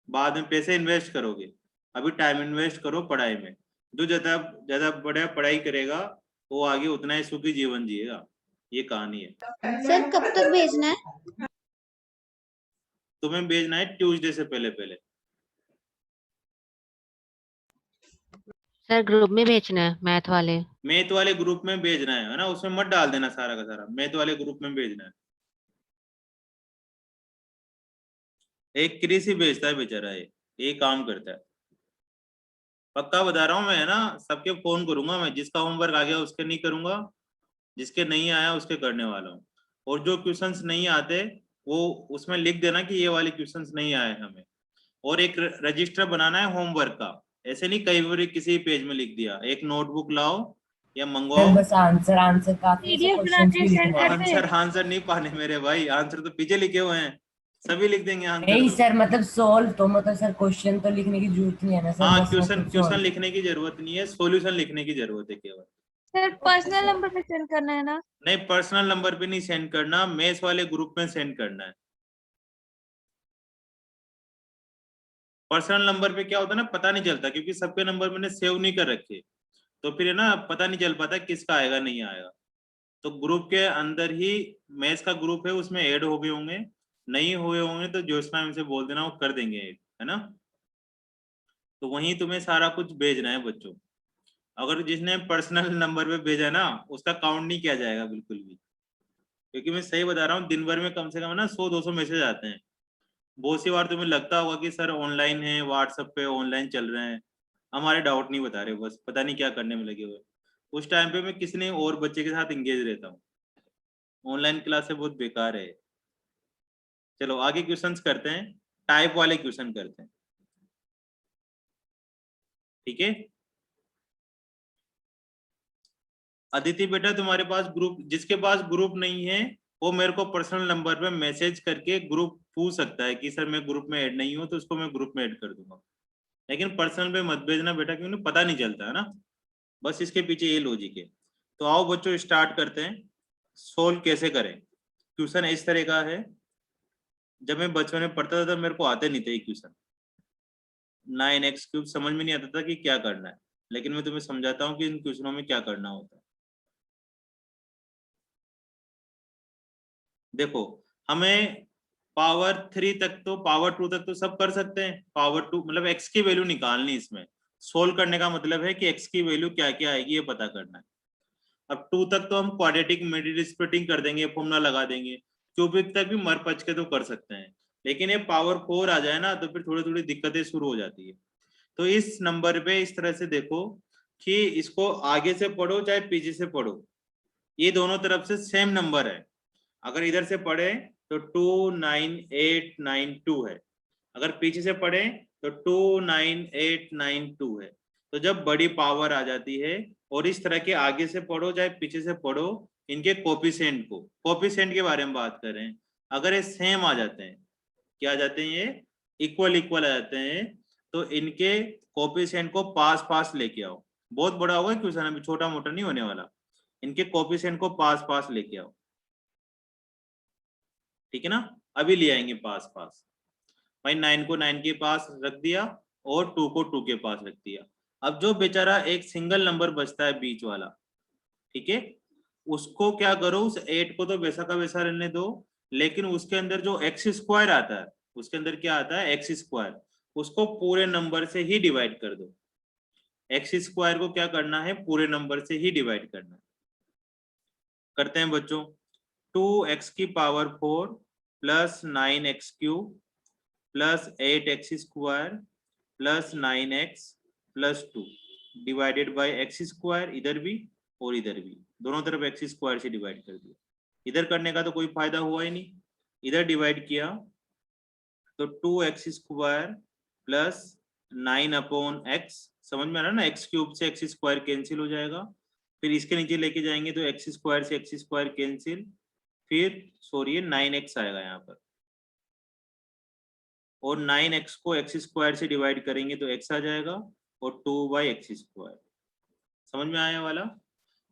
बाद में पैसे इन्वेस्ट करोगे, अभी टाइम इन्वेस्ट करो पढ़ाई में। जो ज्यादा ज्यादा बड़ा पढ़ाई करेगा वो आगे उतना ही सुखी जीवन जिएगा। ये कहानी है। सर कब तक भेजना है? तुम्हें भेजना है ट्यूसडे से पहले पहले। सर ग्रुप में भेजना है मैथ वाले। मैथ वाले ग्रुप में भेजना है ना, उसमें मत डाल देना सारा का सारा, मैथ वाले ग्रुप में भेजना है। एक क्रिस ही भेजता है बेचारा, ये काम करता है। पक्का बता रहा हूँ मैं, है ना, सबके फोन करूंगा मैं, जिसका होमवर्क आ गया उसके नहीं करूंगा, जिसके नहीं आया उसके करने वाला हूँ। और जो क्वेश्चंस नहीं आते वो उसमें लिख देना कि ये वाले क्वेश्चंस नहीं आए हमें। और एक रजिस्टर बनाना है होमवर्क का, ऐसे नहीं कई बार किसी पेज में लिख दिया। एक नोटबुक लाओ या मंगवाओ। बस आंसर काफी ऐसे PDF क्वेश्चंस बनाते भी send लिखने हैं। करते आंसर नहीं पाने मेरे भाई, आंसर तो पीछे लिखे हुए हैं, सभी लिख देंगे आंसर। नहीं सर, मतलब सोल्व तो, मतलब सर क्वेश्चन तो लिखने की जरूरत नहीं है ना सर, हाँ, बस मतलब क्वेश्चन solve। लिखने की जरूरत नहीं है, सॉल्यूशन लिखने की जरूरत है केवल। सर पर्सनल नंबर पे सेंड करना है ना? नहीं, पर्सनल नंबर पे नहीं सेंड करना, मेस वाले ग्रुप में सेंड करना है। पर्सनल नंबर पे क्या होता है ना, पता नहीं चलता, क्योंकि सबके नंबर मैंने सेव नहीं कर रखे, तो फिर है ना पता नहीं चल पाता किसका आएगा नहीं आएगा। तो ग्रुप के अंदर ही मैथ्स का ग्रुप है, उसमें ऐड हो गए होंगे, नहीं हुए होंगे तो ज्योत्सना मैम से बोल देना, वो कर देंगे ऐड, है ना। तो वहीं तुम्हें सारा कुछ भेजना है बच्चों। अगर जिसने पर्सनल नंबर पे भेजा ना उसका काउंट नहीं किया जाएगा बिल्कुल भी, क्योंकि मैं सही बता रहा हूँ, दिन भर में कम से कम ना 100-200 मैसेज आते हैं। बहुत सी बार तुम्हें लगता होगा कि सर ऑनलाइन है, व्हाट्सएप पे ऑनलाइन चल रहे हैं, हमारे डाउट नहीं बता रहे, बस पता नहीं क्या करने में लगे हुए। उस टाइम पे मैं किसी ने और बच्चे के साथ इंगेज रहता हूँ। ऑनलाइन क्लास से बहुत बेकार है। चलो आगे क्वेश्चंस करते हैं, टाइप वाले क्वेश्चन करते हैं, ठीक है। अदिति बेटा तुम्हारे पास ग्रुप, जिसके पास ग्रुप नहीं है वो मेरे को पर्सनल नंबर पे मैसेज करके ग्रुप पूछ सकता है कि सर मैं ग्रुप में ऐड नहीं हूँ, तो उसको मैं ग्रुप में ऐड कर दूंगा। लेकिन पर्सनल पे मत भेजना बेटा, क्योंकि पता नहीं चलता है ना, बस इसके पीछे ये लॉजिक है। तो आओ बच्चों स्टार्ट करते हैं। सोल्व कैसे करें, क्वेश्चन इस तरह का है। जब मैं बचपन में पढ़ता था तब मेरे को आते नहीं थे ये क्वेश्चन, 9x³ समझ में नहीं आता था कि क्या करना है, लेकिन मैं तुम्हें समझाता हूँ कि इन क्वेश्चनों में क्या करना होता है। देखो, हमें पावर 3 तक तो, पावर 2 तक तो सब कर सकते हैं। पावर 2 मतलब x की वैल्यू निकालनी, इसमें सोल्व करने का मतलब है कि x की वैल्यू क्या क्या आएगी ये पता करना है। अब 2 तक तो हम क्वाड्रेटिक मेडिड स्प्लिटिंग कर देंगे, फॉर्मूला लगा देंगे। क्यूबिक तक भी मर पच के तो कर सकते हैं, लेकिन ये पावर 4 आ जाए ना तो फिर थोड़ी थोड़ी दिक्कतें शुरू हो जाती है। तो इस नंबर पे इस तरह से देखो कि इसको आगे से पढ़ो चाहे पीछे से पढ़ो, ये दोनों तरफ से सेम नंबर है। अगर इधर से पढ़े तो 29892 है, अगर पीछे से पढ़े तो 29892 है। तो जब बड़ी पावर आ जाती है और इस तरह के आगे से पढ़ो चाहे पीछे से पढ़ो, इनके कोफिशिएंट को, कोफिशिएंट के बारे में बात करें, अगर ये सेम आ जाते हैं, क्या आ जाते हैं, ये इक्वल इक्वल आ जाते हैं, तो इनके कोफिशिएंट को पास पास लेके आओ। बहुत बड़ा होगा क्वेश्चन, अभी छोटा मोटा नहीं होने वाला। इनके कोफिशिएंट को पास पास लेके आओ, ठीक है ना। अभी ले आएंगे पास पास। भाई 9 को 9 के पास रख दिया और 2 को 2 के पास रख दिया। अब जो बेचारा एक सिंगल नंबर बचता है बीच वाला, ठीक है, उसको क्या करो, उस 8 को तो वैसा का वैसा रहने दो, लेकिन उसके अंदर जो x² आता है, उसके अंदर क्या आता है x², उसको पूरे नंबर से ही डिवाइड कर दो। x² को क्या करना है, पूरे नंबर से ही डिवाइड करना है। करते हैं बच्चों। 2x की power 4 plus 9x³ plus 8x² plus 9x plus 2 divided by x², इधर भी और इधर भी, दोनों तरफ x² से डिवाइड कर दिया। इधर करने का तो कोई फायदा हुआ ही नहीं, इधर डिवाइड किया तो 2x² प्लस 9/x, समझ में आ रहा ना, x³ से x² कैंसिल हो जाएगा, फिर इसके नीचे लेके जाएंगे तो x² से x² कैंसिल, फिर सॉरी 9x आएगा यहाँ पर, और 9x को x² से डिवाइड करेंगे तो x आ जाएगा और 2/x²। समझ में आया वाला।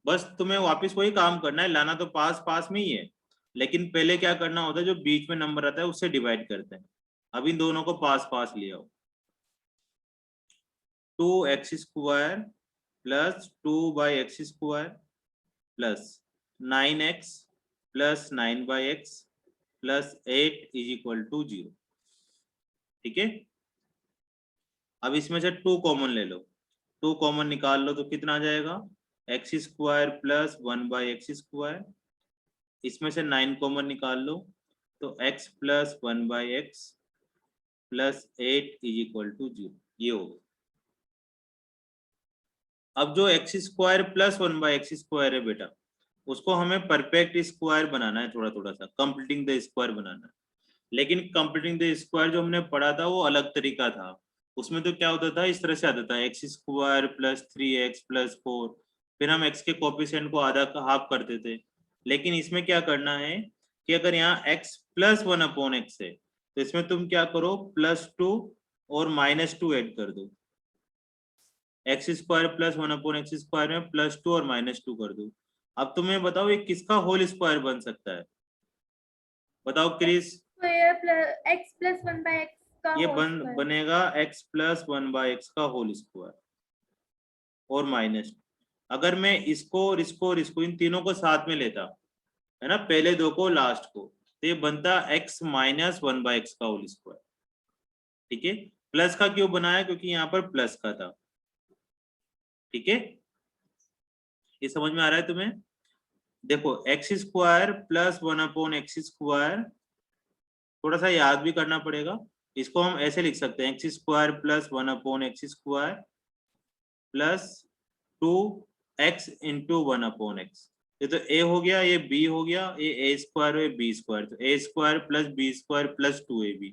बस तुम्हें वापस वही काम करना है, लाना तो पास पास में ही है, लेकिन पहले क्या करना होता है, जो बीच में नंबर आता है उससे डिवाइड करते हैं। अब इन दोनों को पास पास ले आओ। 2x² plus 2/x² plus 9x plus 9/x plus 8 = 0। ठीक है, अब इसमें से 2 कॉमन ले लो, 2 कॉमन निकाल लो तो कितना आ जाएगा, x² प्लस 1/x²। इसमें से 9 कॉमन निकाल लो तो x प्लस 1/x प्लस 8 = 0। ये होगा। अब जो x² प्लस 1/x² है बेटा, उसको हमें परफेक्ट स्क्वायर बनाना है, थोड़ा थोड़ा सा कंप्लीटिंग द स्क्वायर बनाना है। लेकिन कंप्लीटिंग द स्क्वायर जो हमने पढ़ा था वो अलग तरीका था। उसमें तो क्या होता था, इस तरह से आता था x² प्लस 3x प्लस 4, फिर हम x के कोफिशिएंट को आधा हाफ करते थे। लेकिन इसमें क्या करना है कि अगर यहाँ x प्लस 1/x है तो इसमें तुम क्या करो, +2 और -2 ऐड कर दो। x² प्लस 1/x² में +2 और -2 कर दो। अब तुम्हें बताओ ये किसका होल स्क्वायर बन सकता है, बताओ Chris. Square plus x plus 1/x का ये होल स्क्वायर। बनेगा x प्लस 1/x का होल स्क्वायर और माइनस। अगर मैं इसको और इसको और इसको इन तीनों को साथ में लेता है ना, पहले दो को लास्ट को, तो ये बनता x माइनस 1/x का होल स्क्वायर। ठीक है, प्लस का क्यों बनाया, क्योंकि यहाँ पर प्लस का था। ठीक है, ये समझ में आ रहा है तुम्हें। देखो x² प्लस 1/x², थोड़ा सा याद भी करना पड़ेगा। इसको हम ऐसे लिख सकते हैं, x² plus 1/x² plus 2x into 1/x। ये तो a हो गया, ये b हो गया, ये a² है b², तो a² plus b² plus 2ab,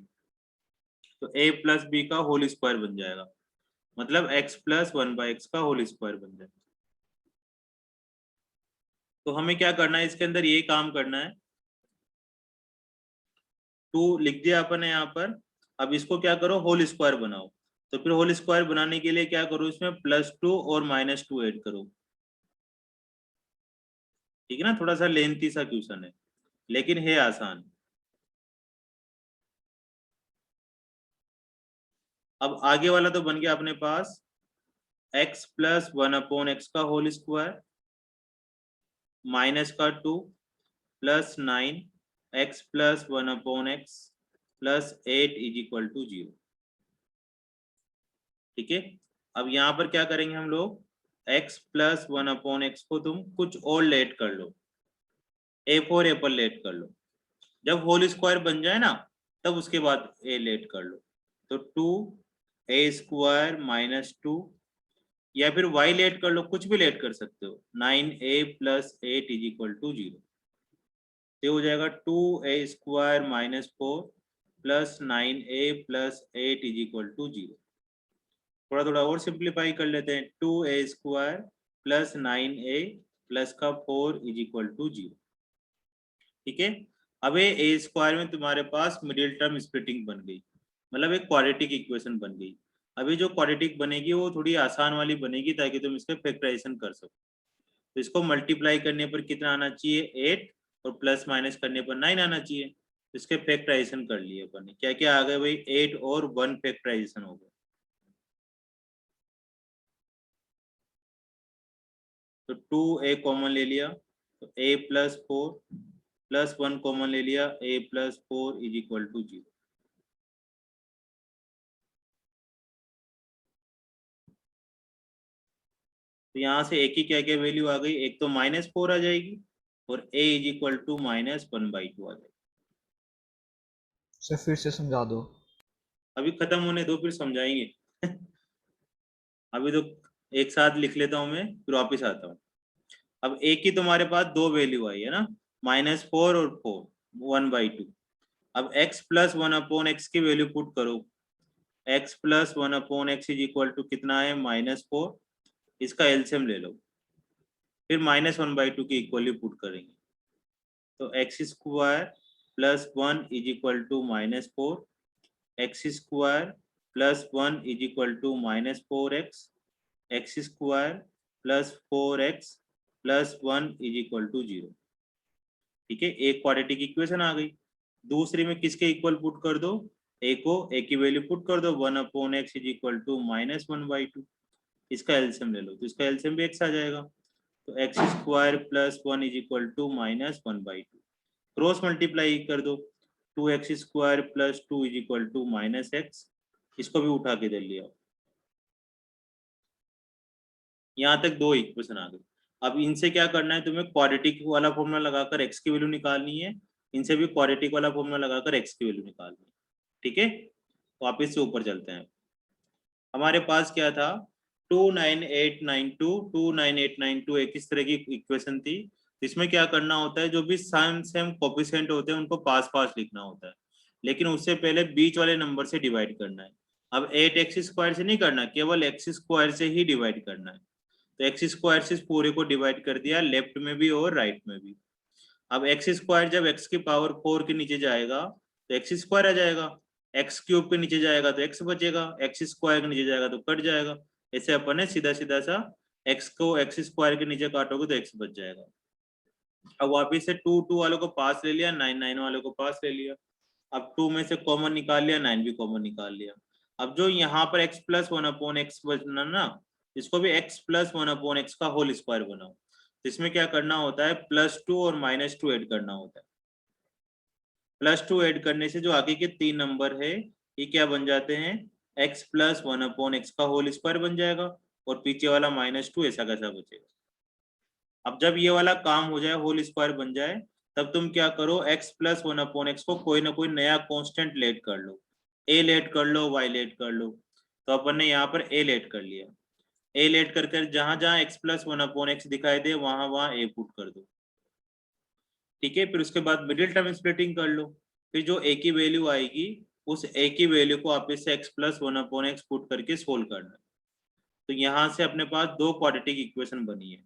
तो a प्लस b का होल स्क्वायर बन जाएगा, मतलब x प्लस 1/x का होल स्क्वायर बन जाएगा। तो हमें क्या करना है, इसके अंदर यही काम करना है। 2 लिख दिया अपन ने यहाँ पर। अब इसको क्या करो, होल स्क्वायर बनाओ। तो फिर होल स्क्वायर बनाने के लिए क्या करो, इसमें +2 और -2 ऐड करो। ठीक है ना, थोड़ा सा लेंथी सा क्वेश्चन है लेकिन है आसान। अब आगे वाला तो बन गया अपने पास x प्लस 1/x का होल स्क्वायर माइनस का 2 plus 9x plus 1/x plus 8 = 0। ठीक है, अब यहाँ पर क्या करेंगे हम लोग, x प्लस 1/x को तुम कुछ और लेट कर लो, a फॉर एप्पल लेट कर लो। जब होल स्क्वायर बन जाए ना तब उसके बाद a लेट कर लो, तो 2a² माइनस 2, या फिर y लेट कर लो, कुछ भी लेट कर सकते हो, 9a प्लस 8 = 0। तो हो जाएगा 2a² minus 4 plus 9a plus 8 = 0। थोड़ा थोड़ा और सिंप्लीफाई कर लेते हैं, 2a² प्लस 9a प्लस का 4 = 0। ठीक है, अब a² में तुम्हारे पास मिडिल टर्म स्प्लिटिंग बन गई, मतलब एक क्वाड्रेटिक इक्वेशन बन गई। अभी जो क्वाड्रेटिक बनेगी वो थोड़ी आसान वाली बनेगी ताकि तुम इसका फैक्टराइजेशन कर सको। तो इसको मल्टीप्लाई करने पर कितना आना चाहिए, 8, और प्लस माइनस करने पर 9 आना चाहिए। तो इसके फैक्टराइजेशन कर लिए अपन ने, क्या क्या आ गए भाई, 8 और 1 फैक्टराइजेशन हो गए। तो 2a कॉमन ले लिया तो a प्लस 4 प्लस 1 कॉमन ले लिया, a प्लस 4 = 0। तो यहाँ से एक ही क्या क्या वैल्यू आ गई, एक तो -4 आ जाएगी और a = -1/2 आ जाएगी। सर फिर से समझा दो। अभी खत्म होने दो फिर समझाएंगे अभी तो एक साथ लिख लेता हूँ मैं, फिर वापिस आता हूँ। अब एक ही तुम्हारे पास दो वैल्यू आई है ना, -4 और 4, 1/2। अब x प्लस 1/x की वैल्यू पुट करो, x प्लस 1/x = कितना है, -4। इसका एलसीएम ले लो, फिर -1/2 की इक्वली पुट करेंगे, तो x² plus 1 = -4, x² plus 1 = -4x, x² plus 4x plus 1 is equal to 0। ठीक है, एक क्वाड्रेटिक इक्वेशन आ गई। दूसरी में किसके इक्वल पुट कर दो, ए को, ए की वैल्यू पुट कर दो 1/x इज इक्वल टू -1/2। इसका एलसीएम ले लो, तो इसका एलसीएम भी x आ जाएगा। तो x² plus 1 is equal to -1/2। Cross multiply कर दो, 2x² plus 2 is equal to -x। इसको भी उठा के दे लिया। यहाँ तक दो इक्वेशन आ गई। अब इनसे क्या करना है, तुम्हें क्वाड्रेटिक वाला फॉर्मूला लगाकर x की वैल्यू निकालनी है, इनसे भी क्वाड्रेटिक वाला फॉर्मूला लगाकर x की वैल्यू निकालनी है। ठीक है, वापिस से ऊपर चलते हैं। हमारे पास क्या था, 29892 एक इस तरह की इक्वेशन थी। इसमें क्या करना होता है, जो भी सेम कोफिशिएंट होते हैं उनको पास पास लिखना होता है, लेकिन उससे पहले बीच वाले नंबर से डिवाइड करना है। अब 8x² से नहीं करना, केवल x² से ही डिवाइड करना है। तो x² से पूरे को डिवाइड कर दिया, लेफ्ट में भी और राइट में भी। अब x² जब x की पावर 4 के नीचे जाएगा तो x² आ जाएगा, x³ के नीचे जाएगा तो x बचेगा, x² के नीचे जाएगा तो कट जाएगा। ऐसे अपन ने सीधा सीधा सा x को x² के नीचे काटोगे तो x बच जाएगा। अब वापिस से 2 वालों को पास ले लिया, 9 वालों को पास ले लिया। अब 2 में से कॉमन निकाल लिया, 9 भी कॉमन निकाल लिया। अब जो यहाँ पर x प्लस 1/x बचना ना, इसको भी x प्लस 1/x का होल स्क्वायर बनाओ। तो इसमें क्या करना होता है, +2 और -2 ऐड करना होता है। +2 ऐड करने से जो आगे के 3 नंबर है ये क्या बन जाते हैं, x प्लस 1/x का होल स्क्वायर बन जाएगा, और पीछे वाला -2 ऐसा कैसा बचेगा। अब जब ये वाला काम हो जाए, होल स्क्वायर बन जाए, तब तुम क्या करो, x प्लस 1/x को कोई ना कोई नया कांस्टेंट लेट कर लो, a लेट कर लो, y लेट कर लो। तो अपन ने यहाँ पर a लेट कर लिया, a लेट कर कर जहां जहां x प्लस 1/x दिखाई दे वहां वहां a पुट कर दो। ठीक है, फिर उसके बाद मिडिल टर्म स्प्लिटिंग कर लो, फिर जो a की वैल्यू आएगी उस a की वैल्यू को वापस से x प्लस 1/x पुट करके सोल्व करना। तो यहाँ से अपने पास दो क्वाड्रेटिक इक्वेशन बनी है।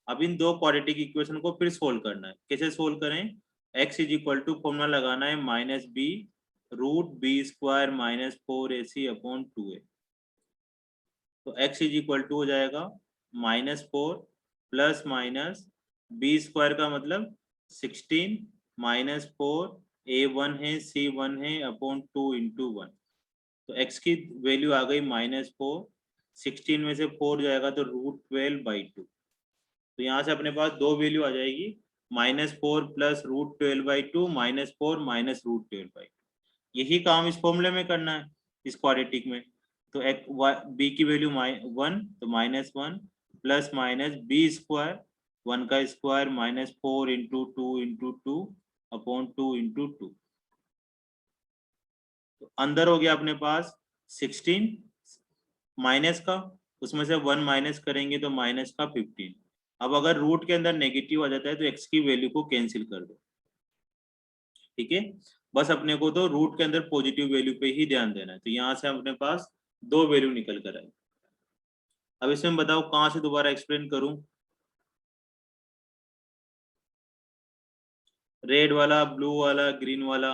अब इन दो क्वाड्रेटिक इक्वेशन को फिर सोल्व करना है। कैसे सोल्व करें, x is equal to formula लगाना है -b√b² -4ac/2a। तो x इज इक्वल टू हो जाएगा -4 प्लस माइनस b² का मतलब 16 -4 a1 है c1 है अपॉन 2 × 1। तो x की वैल्यू आ गई -4, 16 में से 4 जाएगा तो √12/2। तो यहाँ से अपने पास दो वैल्यू आ जाएगी, -4 प्लस √12/2 -4 माइनस √12/2। यही काम इस फॉर्मूले में करना है, इस क्वाड्रेटिक में। तो b की वैल्यू 1 तो -1 प्लस माइनस b² 1 का स्क्वायर -4 × 2 × 2 अपॉन 2 × 2। तो अंदर हो गया अपने पास 16 माइनस का, उसमें से 1 माइनस करेंगे तो माइनस का 15। अब अगर रूट के अंदर नेगेटिव आ जाता है तो x की वैल्यू को कैंसिल कर दो। ठीक है, बस अपने को तो रूट के अंदर पॉजिटिव वैल्यू पे ही ध्यान देना है। तो यहाँ से अपने पास दो वैल्यू निकल कर आई। अब इसमें बताओ कहाँ से दोबारा एक्सप्लेन करूं, रेड वाला, ब्लू वाला, ग्रीन वाला,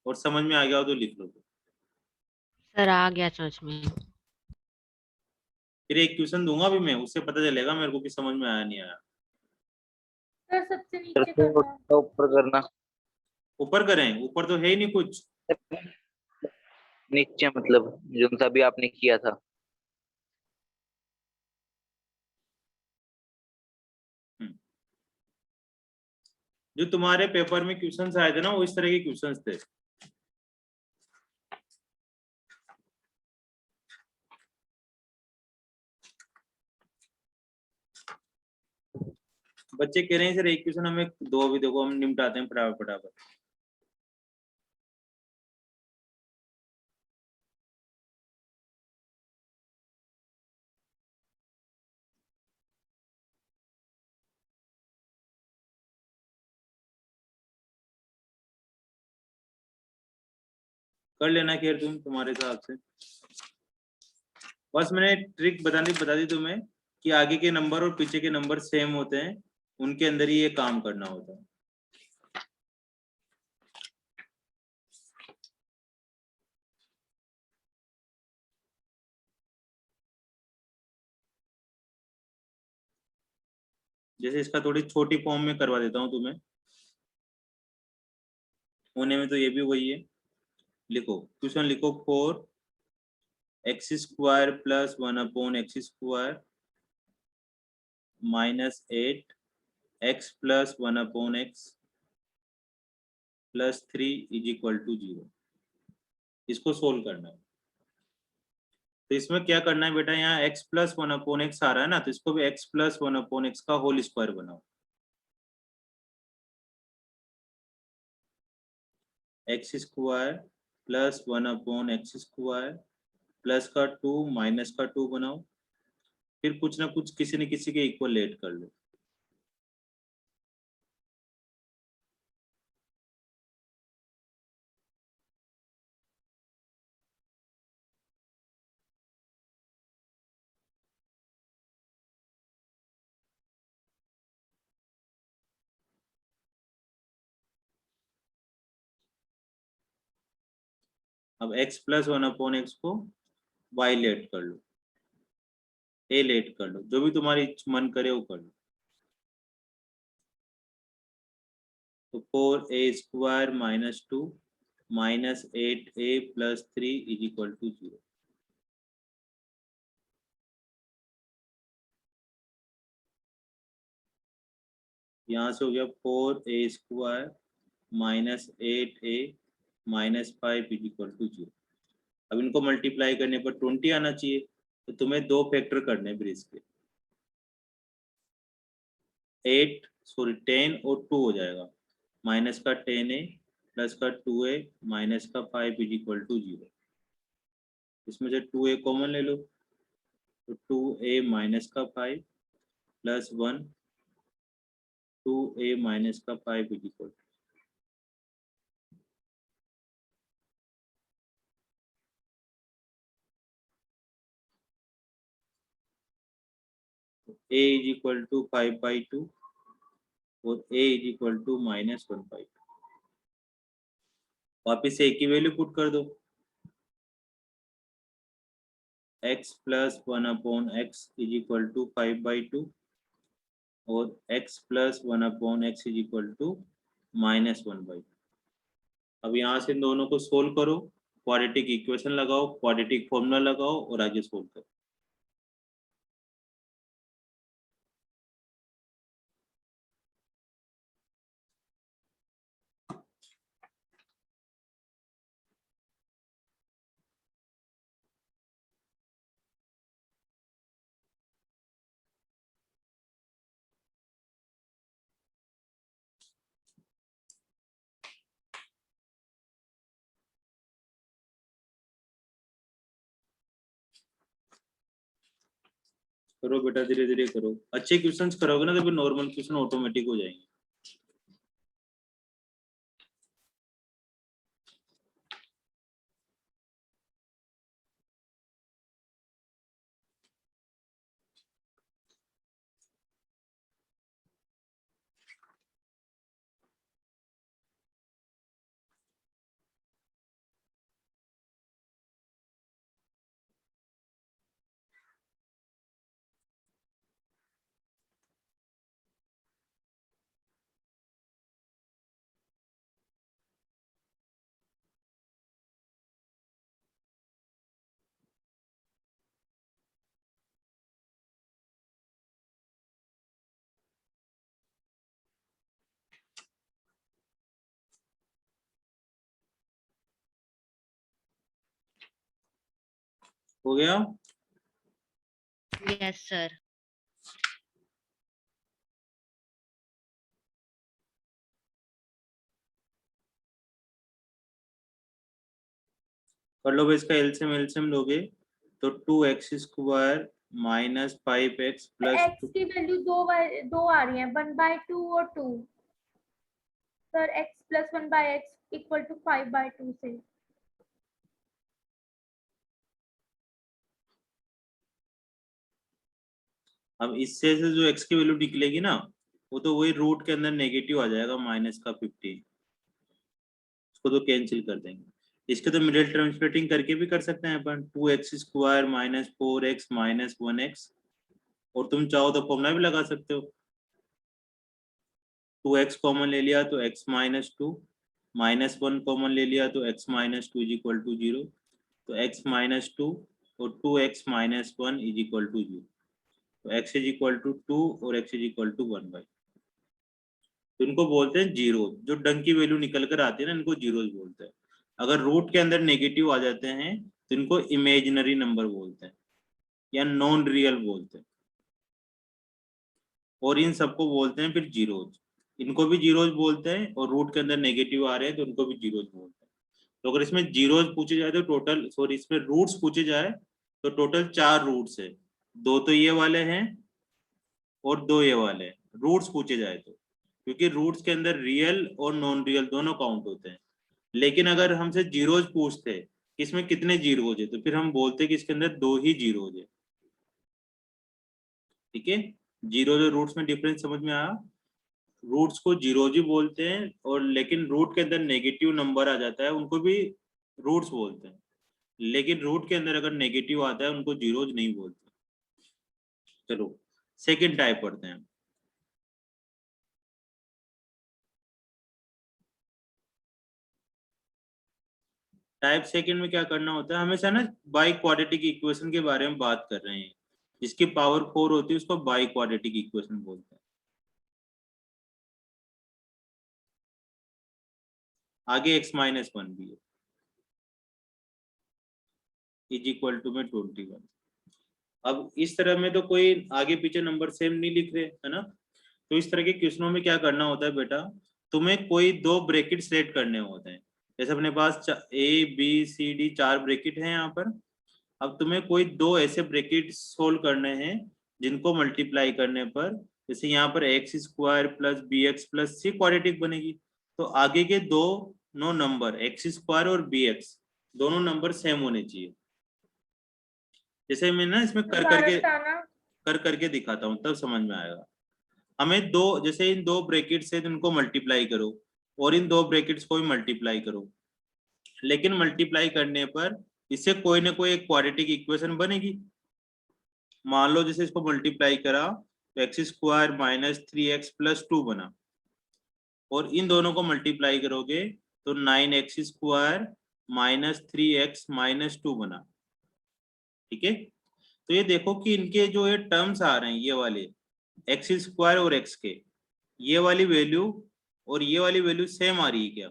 और समझ में आ गया हो तो लिख लो। सर आ गया समझ में। फिर एक क्वेश्चन दूंगा अभी मैं, उससे पता चलेगा मेरे को कि समझ में आया नहीं आया। सर सबसे सर नीचे करना है। थोड़ा ऊपर करना, ऊपर करें, ऊपर तो है ही नहीं कुछ। नीचे मतलब जो सा भी आपने किया था। जो तुम्हारे पेपर में क्वेश्चंस आए थे ना वो इस तरह के क्वेश्चंस थे। बच्चे कह रहे हैं सर एक क्वेश्चन हमें दो, अभी देखो हम निपटाते हैं फटाफट फटाफट। कर लेना खैर तुम, तुम्हारे हिसाब से। बस मैंने ट्रिक बता दी तुम्हें कि आगे के नंबर और पीछे के नंबर सेम होते हैं, उनके अंदर ही ये काम करना होता है। जैसे इसका थोड़ी छोटी फॉर्म में करवा देता हूँ तुम्हें, होने में तो ये भी वही है। लिखो क्वेश्चन, लिखो 4x square plus 1/x square minus 8x plus 1/x plus 3 is equal to 0। इसको सोल्व करना है। तो इसमें क्या करना है बेटा, यहाँ x प्लस 1/x आ रहा है ना, तो इसको भी x प्लस 1/x का होल स्क्वायर बनाओ। x square plus 1/x square plus का 2 माइनस का 2 बनाओ, फिर कुछ ना कुछ किसी न किसी के इक्वल लेट कर लो। अब x प्लस 1/x को y लेट कर लो, a लेट कर लो, जो भी तुम्हारी मन करे वो कर लो। तो 4a square minus 2 minus 8a plus 3 is equal to 0। यहाँ से हो गया 4a square minus 8a minus 5 is equal to 0। अब इनको मल्टीप्लाई करने पर 20 आना चाहिए, तो तुम्हें दो फैक्टर करने हैं ब्रिज के, 10 और 2 हो जाएगा, माइनस का 10a प्लस का 2a माइनस का 5 इज इक्वल टू 0। इसमें से 2a कॉमन ले लो, तो 2a माइनस का 5 प्लस 1 2a माइनस का 5 is equal to, a is equal to 5/2 और a इज इक्वल टू -1/2। वापिस a की वैल्यू पुट कर दो, x plus 1/x is equal to 5/2 और x plus 1/x is equal to -1/2। अब यहाँ से इन दोनों को सोल्व करो, क्वाड्रेटिक इक्वेशन लगाओ, क्वाड्रेटिक फॉर्मूला लगाओ और आगे सोल्व करो। करो बेटा, धीरे धीरे करो, अच्छे क्वेश्चंस करोगे ना तो फिर नॉर्मल क्वेश्चन ऑटोमेटिक हो जाएंगे। हो गया? Yes sir. कर लो भाई, इसका एलसीएम लोगे तो 2x square minus 5x plus x की वैल्यू दो आ रही है, 1/2 और 2। Sir x plus 1/x equal to 5/2 से। अब इससे से जो x की वैल्यू निकलेगी ना, वो तो वही रूट के अंदर नेगेटिव आ जाएगा माइनस का 50, उसको तो कैंसिल कर देंगे। इसके तो मिडिल टर्म स्प्लिटिंग करके भी कर सकते हैं अपन, 2x square minus 4x minus 1x, और तुम चाहो तो फॉर्मूला भी लगा सकते हो। 2x कॉमन ले लिया तो x माइनस 2, -1 कॉमन ले लिया तो x minus 2 is equal to 0, तो x माइनस 2 और 2x minus 1 is equal to 0, तो x इज इक्वल टू 2 और x is equal to 1 by. तो इनको बोलते हैं जीरो, जो डंग की वैल्यू निकल कर आती है ना इनको जीरोज बोलते हैं। अगर रूट के अंदर नेगेटिव आ जाते हैं तो इनको इमेजिनरी नंबर बोलते हैं या नॉन रियल बोलते हैं, और इन सबको बोलते हैं फिर जीरोज। इनको भी जीरोज बोलते हैं, और रूट के अंदर नेगेटिव आ रहे हैं तो उनको भी जीरोज बोलते हैं। तो अगर इसमें जीरोज पूछे जाए तो टोटल, सॉरी इसमें रूट्स पूछे जाए तो टोटल 4 रूट्स है, 2 तो ये वाले हैं और 2 ये वाले हैं, रूट्स पूछे जाए तो, क्योंकि रूट्स के अंदर रियल और नॉन रियल दोनों काउंट होते हैं। लेकिन अगर हमसे जीरोज पूछते कि इसमें कितने जीरोज है तो फिर हम बोलते कि इसके अंदर 2 ही जीरोज है। ठीक है, जीरोज और रूट्स में डिफरेंस समझ में आया? रूट्स को जीरोज ही बोलते हैं, और लेकिन रूट के अंदर नेगेटिव नंबर आ जाता है उनको भी रूट्स बोलते हैं, लेकिन रूट के अंदर अगर नेगेटिव आता है उनको जीरोज नहीं बोलते। चलो सेकंड टाइप पढ़ते हैं। टाइप सेकंड में क्या करना होता है, हमेशा ना बाई क्वाड्रेटिक इक्वेशन के बारे में बात कर रहे हैं। जिसकी पावर 4 होती है उसको बाई क्वाड्रेटिक इक्वेशन बोलते हैं। आगे x माइनस 1 भी है, इज इक्वल टू में 21। अब इस तरह में तो कोई आगे पीछे नंबर सेम नहीं लिख रहे है ना, तो इस तरह के क्वेश्चनों में क्या करना होता है बेटा, तुम्हें कोई 2 ब्रैकेट सेट करने होते हैं। जैसे अपने पास A B C D 4 bracket हैं यहाँ पर। अब तुम्हें कोई 2 ऐसे ब्रैकेट सोल्व करने हैं जिनको मल्टीप्लाई करने पर, जैसे यहाँ पर x square plus bx plus c quadratic बनेगी, तो आगे के दोनों नंबर x स्क्वायर और bx दोनों नंबर सेम होने चाहिए। जैसे मैं ना इसमें कर करके दिखाता हूँ तब समझ में आएगा। हमें दो, जैसे इन 2 ब्रैकेट्स है इनको मल्टीप्लाई करो और इन 2 ब्रैकेट्स को भी मल्टीप्लाई करो, लेकिन मल्टीप्लाई करने पर इससे कोई ना कोई एक क्वाड्रेटिक इक्वेशन बनेगी। मान लो जैसे इसको मल्टीप्लाई करा तो x square minus 3x plus 2 बना, और इन दोनों को मल्टीप्लाई करोगे तो 9x square minus 3x minus 2 बना। ठीक है, तो ये देखो कि इनके जो ये टर्म्स आ रहे हैं ये वाले x स्क्वायर और x के, ये वाली वैल्यू और ये वाली वैल्यू सेम आ रही है क्या?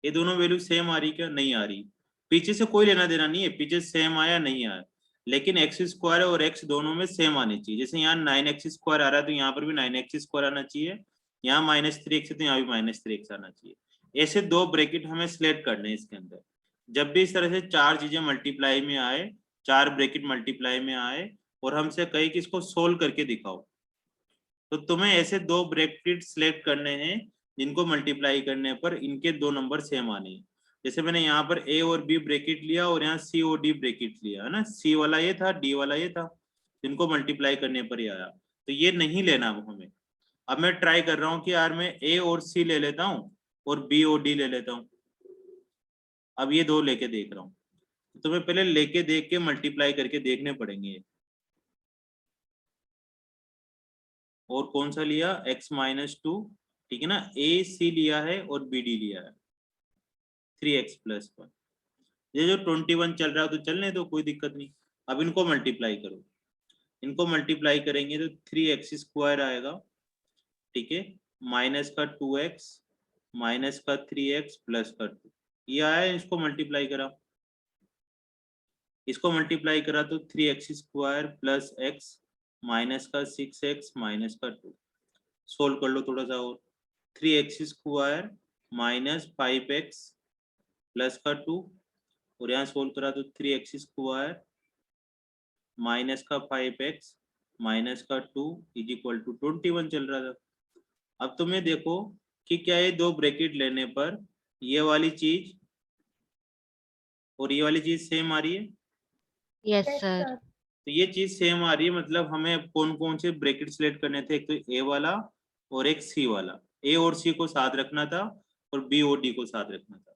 ये दोनों वैल्यू सेम आ रही क्या? नहीं आ रही। पीछे से कोई लेना देना नहीं है, पीछे सेम आया नहीं आया, लेकिन x स्क्वायर और x दोनों में सेम आनी चाहिए। जैसे यहाँ 9x स्क्वायर आ रहा है तो यहाँ पर भी 9x स्क्वायर आना चाहिए, यहाँ -3x है तो यहाँ भी -3x आना चाहिए। ऐसे 2 ब्रैकेट हमें सिलेक्ट करने हैं इसके अंदर। जब भी इस तरह से 4 चीजें मल्टीप्लाई में आए, 4 ब्रैकेट मल्टीप्लाई में आए और हमसे कहे कि इसको सोल्व करके दिखाओ, तो तुम्हें ऐसे 2 ब्रैकेट सिलेक्ट करने हैं जिनको मल्टीप्लाई करने पर इनके 2 नंबर सेम आने हैं। जैसे मैंने यहाँ पर a और b ब्रैकेट लिया और यहाँ c और d ब्रैकेट लिया है ना, c वाला ये था, d वाला ये था, जिनको मल्टीप्लाई करने पर ये आया। तो ये नहीं लेना अब हमें। अब मैं ट्राई कर रहा हूँ कि यार मैं a और c ले लेता हूँ और b और d ले लेता हूँ। अब ये 2 लेके देख रहा हूँ, तो तुम्हें पहले लेके देख के मल्टीप्लाई करके देखने पड़ेंगे। और कौन सा लिया? x माइनस 2, ठीक है ना, a c लिया है और b d लिया है, 3x प्लस 1। ये जो 21 चल रहा है तो चलने दो, कोई दिक्कत नहीं। अब इनको मल्टीप्लाई करो, इनको मल्टीप्लाई करेंगे तो 3x स्क्वायर आएगा, ठीक है, माइनस का 2x माइनस का 3x प्लस का 2, ये आया। इसको मल्टीप्लाई करा, इसको मल्टीप्लाई करा तो 3x square plus x minus का 6x माइनस का 2। सोल्व कर लो थोड़ा सा और, 3x square minus 5x plus का 2, और यहाँ सोल्व करा तो 3x स्क्वायर माइनस का 5x माइनस का 2 इज इक्वल टू 21 चल रहा था। अब तुम्हें देखो कि क्या ये 2 ब्रैकेट लेने पर ये वाली चीज और ये वाली चीज सेम आ रही है? Yes sir. तो ये चीज सेम आ रही है, मतलब हमें कौन कौन से ब्रैकेट सिलेक्ट करने थे? एक तो a वाला और एक c वाला। a और c को साथ रखना था और b और d को साथ रखना था।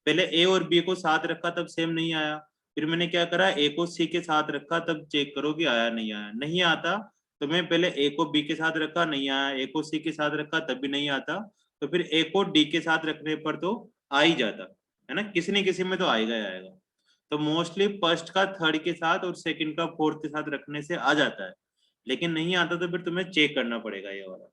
पहले a और b को साथ रखा तब सेम नहीं आया, फिर मैंने क्या करा, a को c के साथ रखा, तब चेक करो कि आया नहीं आया। नहीं आता तुम्हें पहले ए को बी के साथ रखा नहीं आया, ए को सी के साथ रखा तब भी नहीं आता, तो फिर ए को डी के साथ रखने पर तो आ ही जाता है ना, किसी न किसी में तो आएगा ही आएगा। तो मोस्टली फर्स्ट का थर्ड के साथ और सेकंड का फोर्थ के साथ रखने से आ जाता है, लेकिन नहीं आता तो फिर तुम्हें चेक करना पड़ेगा ये वाला।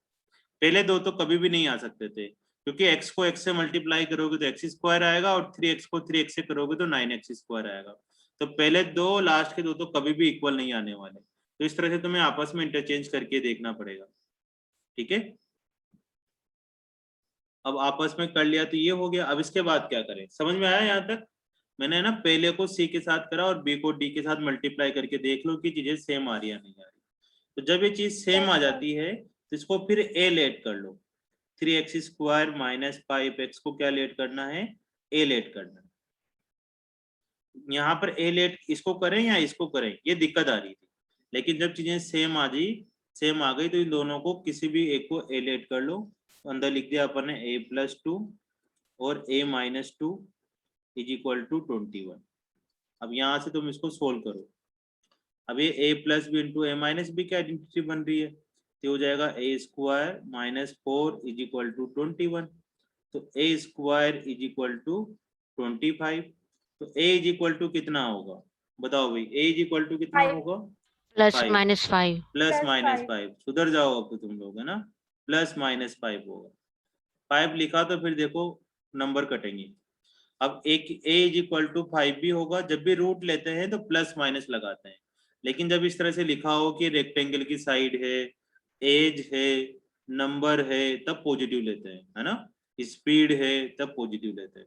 पहले दो तो कभी भी नहीं आ सकते थे, क्योंकि x को x से मल्टीप्लाई करोगे तो x स्क्वायर आएगा और 3x को 3x से करोगे तो 9x स्क्वायर आएगा। तो पहले दो, लास्ट के दो तो कभी भी इक्वल नहीं आने वाले, तो इस तरह से तुम्हें आपस में इंटरचेंज करके देखना पड़ेगा। ठीक है, अब आपस में कर लिया तो ये हो गया। अब इसके बाद क्या करें, समझ में आया यहाँ तक? मैंने ना पहले को सी के साथ करा और बी को डी के साथ मल्टीप्लाई करके देख लो कि चीजें सेम आ रही है नहीं आ रही। तो जब ये चीज सेम आ जाती है तो इसको फिर ए लेट कर लो। 3x स्क्वायर माइनस 5x को क्या लेट करना है, ए लेट करना है। यहाँ पर ए लेट इसको करें या इसको करें, ये दिक्कत आ रही थी, लेकिन जब चीजें सेम आ गई तो इन दोनों को किसी भी एक को ए लेट कर लो। तो अंदर लिख दिया अपन ने a+2 और a-2 इज इक्वल टू 21। अब यहाँ से तुम इसको सोल्व करो। अब ये a+ b इंटू a-b की आइडेंटिटी बन रही है, तो हो जाएगा a square minus 4 is equal to 21। तो a square is equal to 25। तो a इज इक्वल टू कितना होगा बताओ भाई, a इज इक्वल टू कितना 5 होगा? Plus 5 minus 5। Plus Plus minus 5 5। सुधर जाओ अब तो तुम लोग, है ना, प्लस माइनस 5 होगा। 5 लिखा तो फिर देखो नंबर कटेंगे। अब एक a इज इक्वल टू 5 भी होगा, जब भी रूट लेते हैं तो प्लस माइनस लगाते हैं, लेकिन जब इस तरह से लिखा हो कि रेक्टेंगल की साइड है, एज है, नंबर है, तब पॉजिटिव लेते हैं, है ना, स्पीड है तब पॉजिटिव लेते हैं।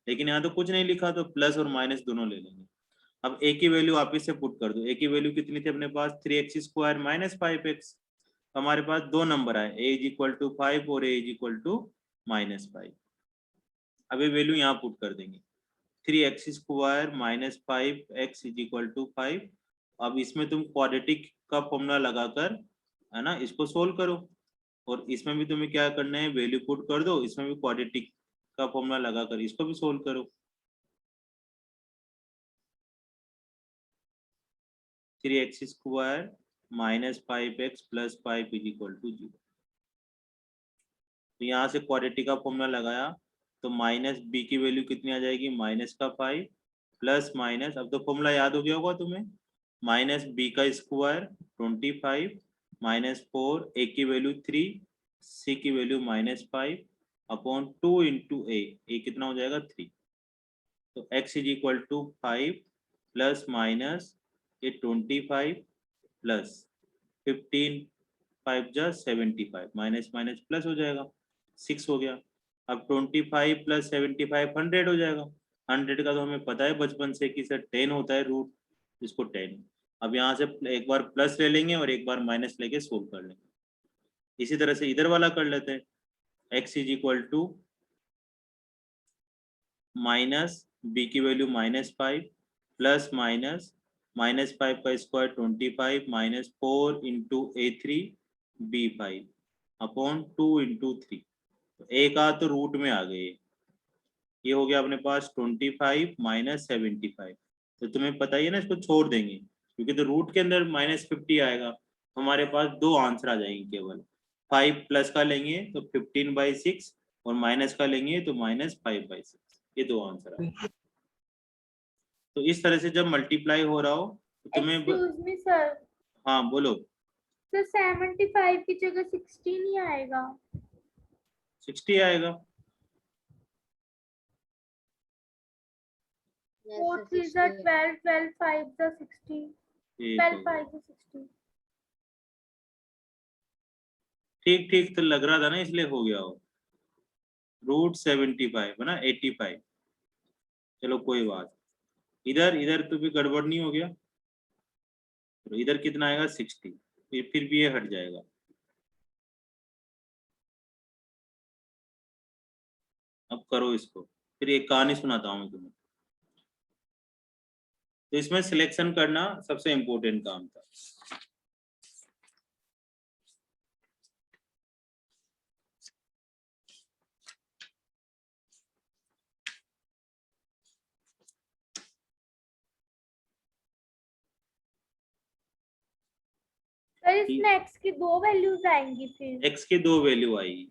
लेकिन यहाँ तो कुछ नहीं लिखा तो प्लस और माइनस दोनों ले लेंगे। अब a की वैल्यू वापिस से पुट कर दो। a की वैल्यू कितनी थी अपने पास, 3x स्क्वायर माइनस 5x। हमारे पास दो नंबर आए, a इज इक्वल टू 5 और a इज इक्वल टू -5। अब ये वैल्यू यहाँ पुट कर देंगे, 3x square minus 5x is equal to 5। अब इसमें तुम क्वाड्रेटिक का फॉर्मूला लगाकर, है ना, इसको सोल्व करो, और इसमें भी तुम्हें क्या करना है, वैल्यू पुट कर दो, इसमें भी क्वाड्रेटिक का फॉर्मूला लगाकर इसको भी सोल्व करो। 3x square minus 5x plus 5 is equal to 0। तो यहाँ से क्वाड्रेटिक का फॉर्मूला लगाया तो माइनस b की वैल्यू कितनी आ जाएगी, माइनस का 5 प्लस माइनस, अब तो फॉर्मूला याद हो गया होगा तुम्हें, माइनस b का स्क्वायर 25 माइनस 4, a की वैल्यू 3, c की वैल्यू -5 अपॉन 2 इंटू a कितना हो जाएगा 3। तो x is equal to 5 plus minus ये 25 प्लस 15, 5 जा 75, माइनस माइनस प्लस हो जाएगा 6 हो गया। अब 25 प्लस 75 100 हो जाएगा। 100 का तो हमें पता है बचपन से कि सर 10 होता है रूट, इसको 10। अब यहाँ से एक बार प्लस ले लेंगे और एक बार माइनस लेके सोल्व कर लेंगे। इसी तरह से इधर वाला कर लेते हैं, x is equal to minus b की वैल्यू -5 प्लस माइनस -5 का square 25 minus 4 into a3 b5 upon 2 into 3। तो a का तो रूट में आ गए, ये हो गया अपने पास 25 माइनस 75। तो तुम्हें पता ही है ना, इसको छोड़ देंगे क्योंकि तो रूट के अंदर -50 आएगा। हमारे पास दो आंसर आ जाएंगे केवल, 5 प्लस का लेंगे तो 15/6 और माइनस का लेंगे तो -5/6, ये दो आंसर आ गए। तो इस तरह से जब मल्टीप्लाई हो रहा हो तो तुम्हें एक्सक्यूज मी सर, हाँ बोलो। तो 75 की जगह 16 ही आएगा। 60 आएगा। 4 3 जा 12, 12 5 जा 16, 12 5 जा 16। ठीक ठीक तो लग रहा था ना, इसलिए हो गया हो। रूट 75 है ना, 85। चलो कोई बात, इधर इधर तो भी गड़बड़ नहीं हो गया। तो इधर कितना आएगा 60, फिर भी ये हट जाएगा। अब करो इसको, फिर एक कहानी सुनाता हूँ मैं तुम्हें। तो इसमें सिलेक्शन करना सबसे इम्पोर्टेंट काम था। पर इसमें x की 2 वैल्यूज आएंगी फिर। x की 2 वैल्यू आएगी।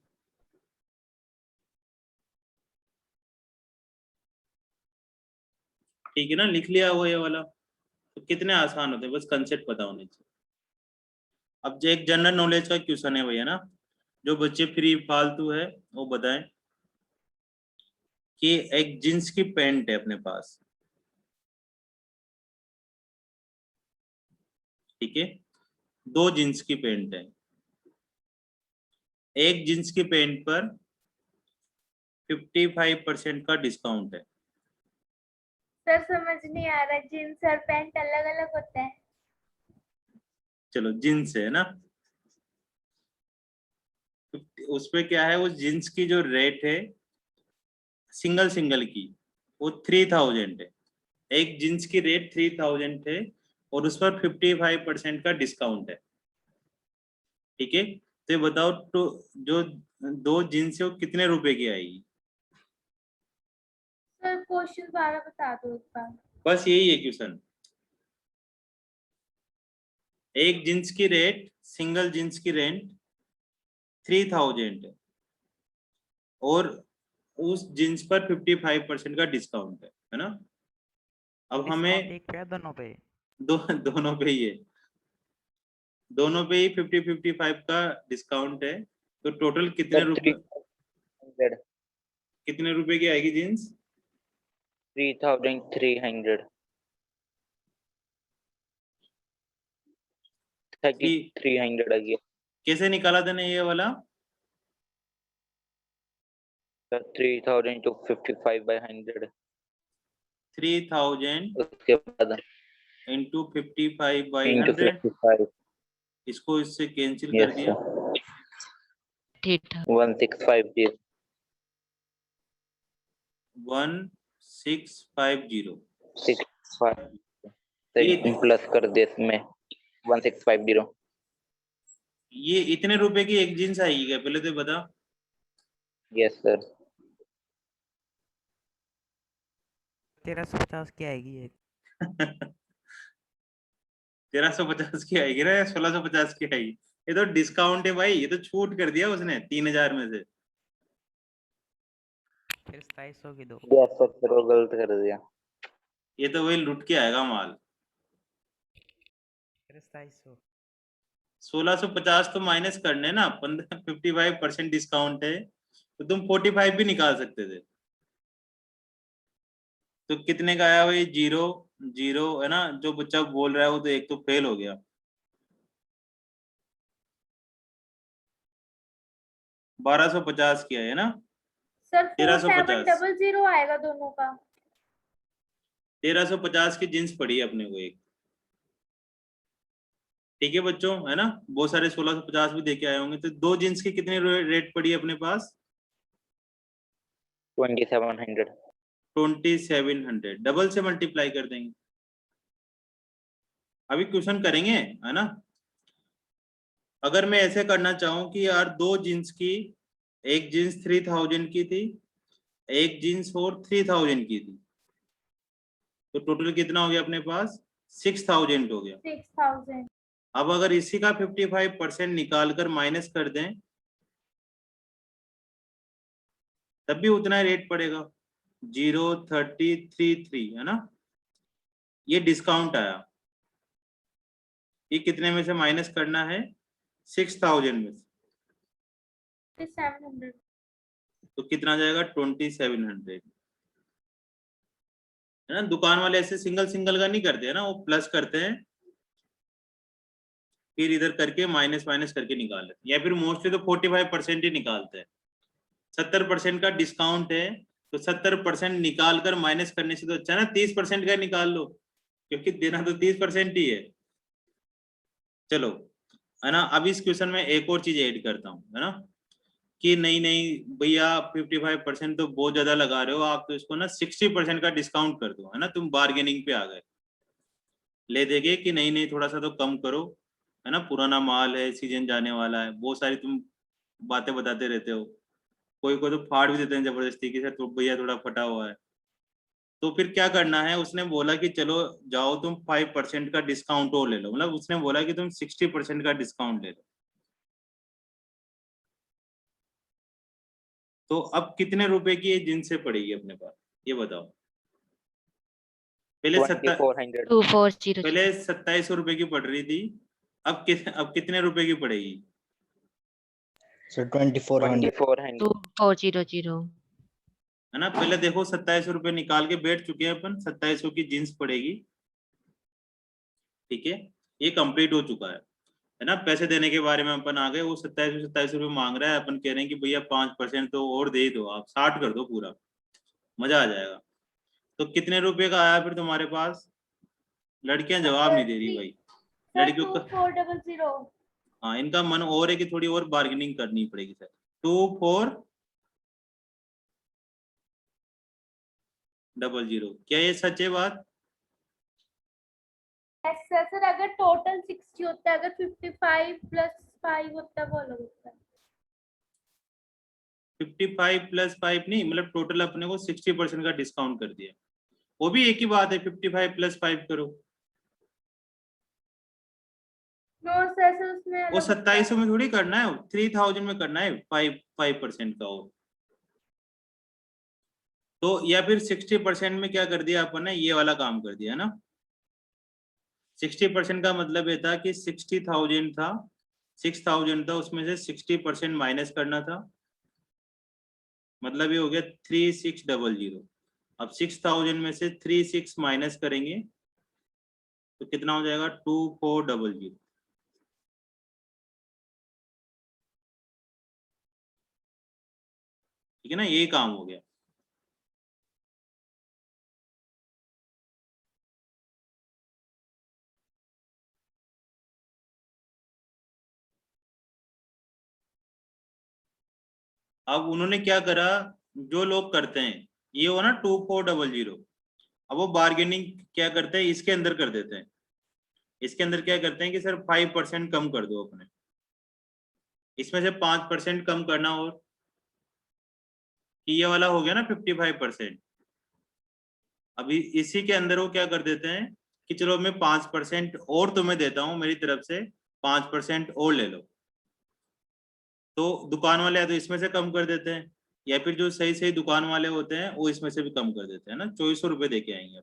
ठीक है ना, लिख लिया हुआ ये वाला। तो कितने आसान होते हैं, बस कंसेप्ट पता होने चाहिए। अब जो एक जनरल नॉलेज का क्वेश्चन है भैया ना, जो बच्चे फ्री फालतू है वो बताएं कि एक जींस की पैंट है अपने पास, ठीक है, 2 जींस की पैंट है। एक जींस की पैंट पर 55% का डिस्काउंट है। सर समझ नहीं आ रहा, जींस और पैंट अलग अलग होते हैं। चलो जींस है ना, उसपे क्या है, उस जींस की जो रेट है सिंगल सिंगल की वो 3000 है। एक जींस की रेट 3000 है और उस पर 55% का डिस्काउंट है, ठीक है। तो ये बताओ तो जो 2 जींस है वो कितने रुपए की आएगी? सर क्वेश्चन दोबारा बता दो एक बार। बस यही है क्वेश्चन। एक जींस की रेट, सिंगल जींस की रेट 3000 है और उस जींस पर 55% का डिस्काउंट है ना। अब हमें डिस्काउंट एक पे है दोनों पे? दोनों पे ही है, दोनों पे ही 55 का डिस्काउंट है। तो टोटल कितने रुपए, 300, कितने रुपए की आएगी जींस? 3300, 3300 आ गया। कैसे निकाला था ये वाला? 3000 to 55/100। 3000 उसके बाद इंटू 55 बाई into 100, 55, इसको इससे कैंसिल कर yes दिया, sir, ठीक है 1650, 1650। 65 ये प्लस कर दे इसमें 1650। ये इतने रुपए की एक जींस आएगी क्या, पहले तो बता। Yes sir. 1350 की आएगी एक। 1350 की आएगी ना या 1650 की आएगी? ये तो डिस्काउंट है भाई, ये तो छूट कर दिया उसने 3000 में से। फिर 2700 की दो। यस सर, वो गलत कर दिया। ये तो वही लुट के आएगा माल। फिर 2700। 1650 तो माइनस करने ना, 55% डिस्काउंट है तो तुम 45 भी निकाल सकते थे। तो कितने का आया भाई? 0 0 है ना। जो बच्चा बोल रहा है वो तो एक तो फेल हो गया। 1250 किया है ना। सर 1350 4700 आएगा दोनों का। 1350 की जींस पड़ी है अपने को एक, ठीक है बच्चों, है ना। बहुत सारे 1650 भी देके आए होंगे। तो 2 जींस की कितनी रेट पड़ी है अपने पास? 2700। 2700 डबल से मल्टीप्लाई कर देंगे। अभी क्वेश्चन करेंगे, है ना। अगर मैं ऐसे करना चाहूं कि यार 2 जींस की, एक जींस 3000 की थी, एक जींस और 3000 की थी, तो टोटल कितना हो गया अपने पास? 6000 हो गया। 6000। अब अगर इसी का 55% निकाल कर माइनस कर दें तब भी उतना ही रेट पड़ेगा, 0.333 है ना। ये डिस्काउंट आया, ये कितने में से माइनस करना है? 6000 में से। 700। तो कितना जाएगा? 2700, है ना। दुकान वाले ऐसे सिंगल सिंगल का नहीं करते हैं ना, वो प्लस करते हैं फिर इधर करके माइनस माइनस करके निकाल लेते हैं, या फिर मोस्टली तो 45% ही निकालते हैं। 70% का डिस्काउंट है तो 70% निकाल कर माइनस करने से तो अच्छा है ना 30% का निकाल लो, क्योंकि देना तो 30% ही है। चलो, है ना। अब इस क्वेश्चन में एक और चीज ऐड करता हूँ, है ना, कि नहीं नहीं भैया 55% तो बहुत ज्यादा लगा रहे हो आप, तो इसको ना 60% का डिस्काउंट कर दो, है ना। तुम बार्गेनिंग पे आ गए, ले देगे कि नहीं नहीं थोड़ा सा तो कम करो, है ना, पुराना माल है, सीजन जाने वाला है, बहुत सारी तुम बातें बताते रहते हो। कोई कोई तो फाड़ भी देते हैं जबरदस्ती की, सर तो भैया थोड़ा फटा हुआ है, तो फिर क्या करना है, उसने बोला कि चलो जाओ तुम 5% का डिस्काउंट और ले लो, मतलब उसने बोला कि तुम 60% का डिस्काउंट ले लो। तो अब कितने रुपए की ये जींस से पड़ेगी अपने पास, ये बताओ। पहले 2400 2400 पहले 2700 रुपए की पड़ रही थी, अब कितने रुपए की पड़ेगी? सर 2400 2400 है ना। पहले देखो 2700 रुपए निकाल के बैठ चुके हैं अपन, 2700 की जींस पड़ेगी, ठीक है, ये कंप्लीट हो चुका है ना। पैसे देने के बारे में अपन आ गए, वो 2700 रुपये मांग रहा है, अपन कह रहे हैं कि भैया 5% तो और दे दो, आप 60 कर दो पूरा, मजा आ जाएगा। तो कितने रुपए का आया फिर तुम्हारे पास? लड़कियां जवाब नहीं दे रही भाई, सर लड़कियों का 2400। हाँ, इनका मन और है कि थोड़ी और बार्गेनिंग करनी पड़ेगी सर। 2400, क्या ये सच है बात? सर अगर टोटल 60 होता है, अगर 55 प्लस 5 होता है वो अलग होता है। 55 प्लस 5 नहीं, मतलब टोटल अपने को 60% का डिस्काउंट कर दिया, वो भी एक ही बात है, 55 प्लस 5 करो। नो सर उसमें वो अलग होता है। 2700 में थोड़ी करना है, 3000 में करना है 5% का और। तो या फिर 60% में क्या कर दिया अपन ने, ये वाला काम कर दिया ना। 60% का मतलब ये था कि 60,000 था, 6000 था, उसमें से 60% माइनस करना था, मतलब ये हो गया 3600। अब 6000 में से 36 माइनस करेंगे तो कितना हो जाएगा? 2400। ठीक है ना, यही काम हो गया। अब उन्होंने क्या करा, जो लोग करते हैं ये हो ना 2400, अब वो बार्गेनिंग क्या करते हैं, इसके अंदर कर देते हैं। इसके अंदर क्या करते हैं कि सर 5% कम कर दो अपने, इसमें से 5% कम करना, और कि ये वाला हो गया ना 55%। अभी इसी के अंदर वो क्या कर देते हैं कि चलो मैं 5% और तुम्हें देता हूं मेरी तरफ से, 5% और ले लो। तो दुकान वाले या तो इसमें से कम कर देते हैं, या फिर जो सही सही दुकान वाले होते हैं वो इसमें से भी कम कर देते हैं ना, 2400 रुपये दे के आएंगे।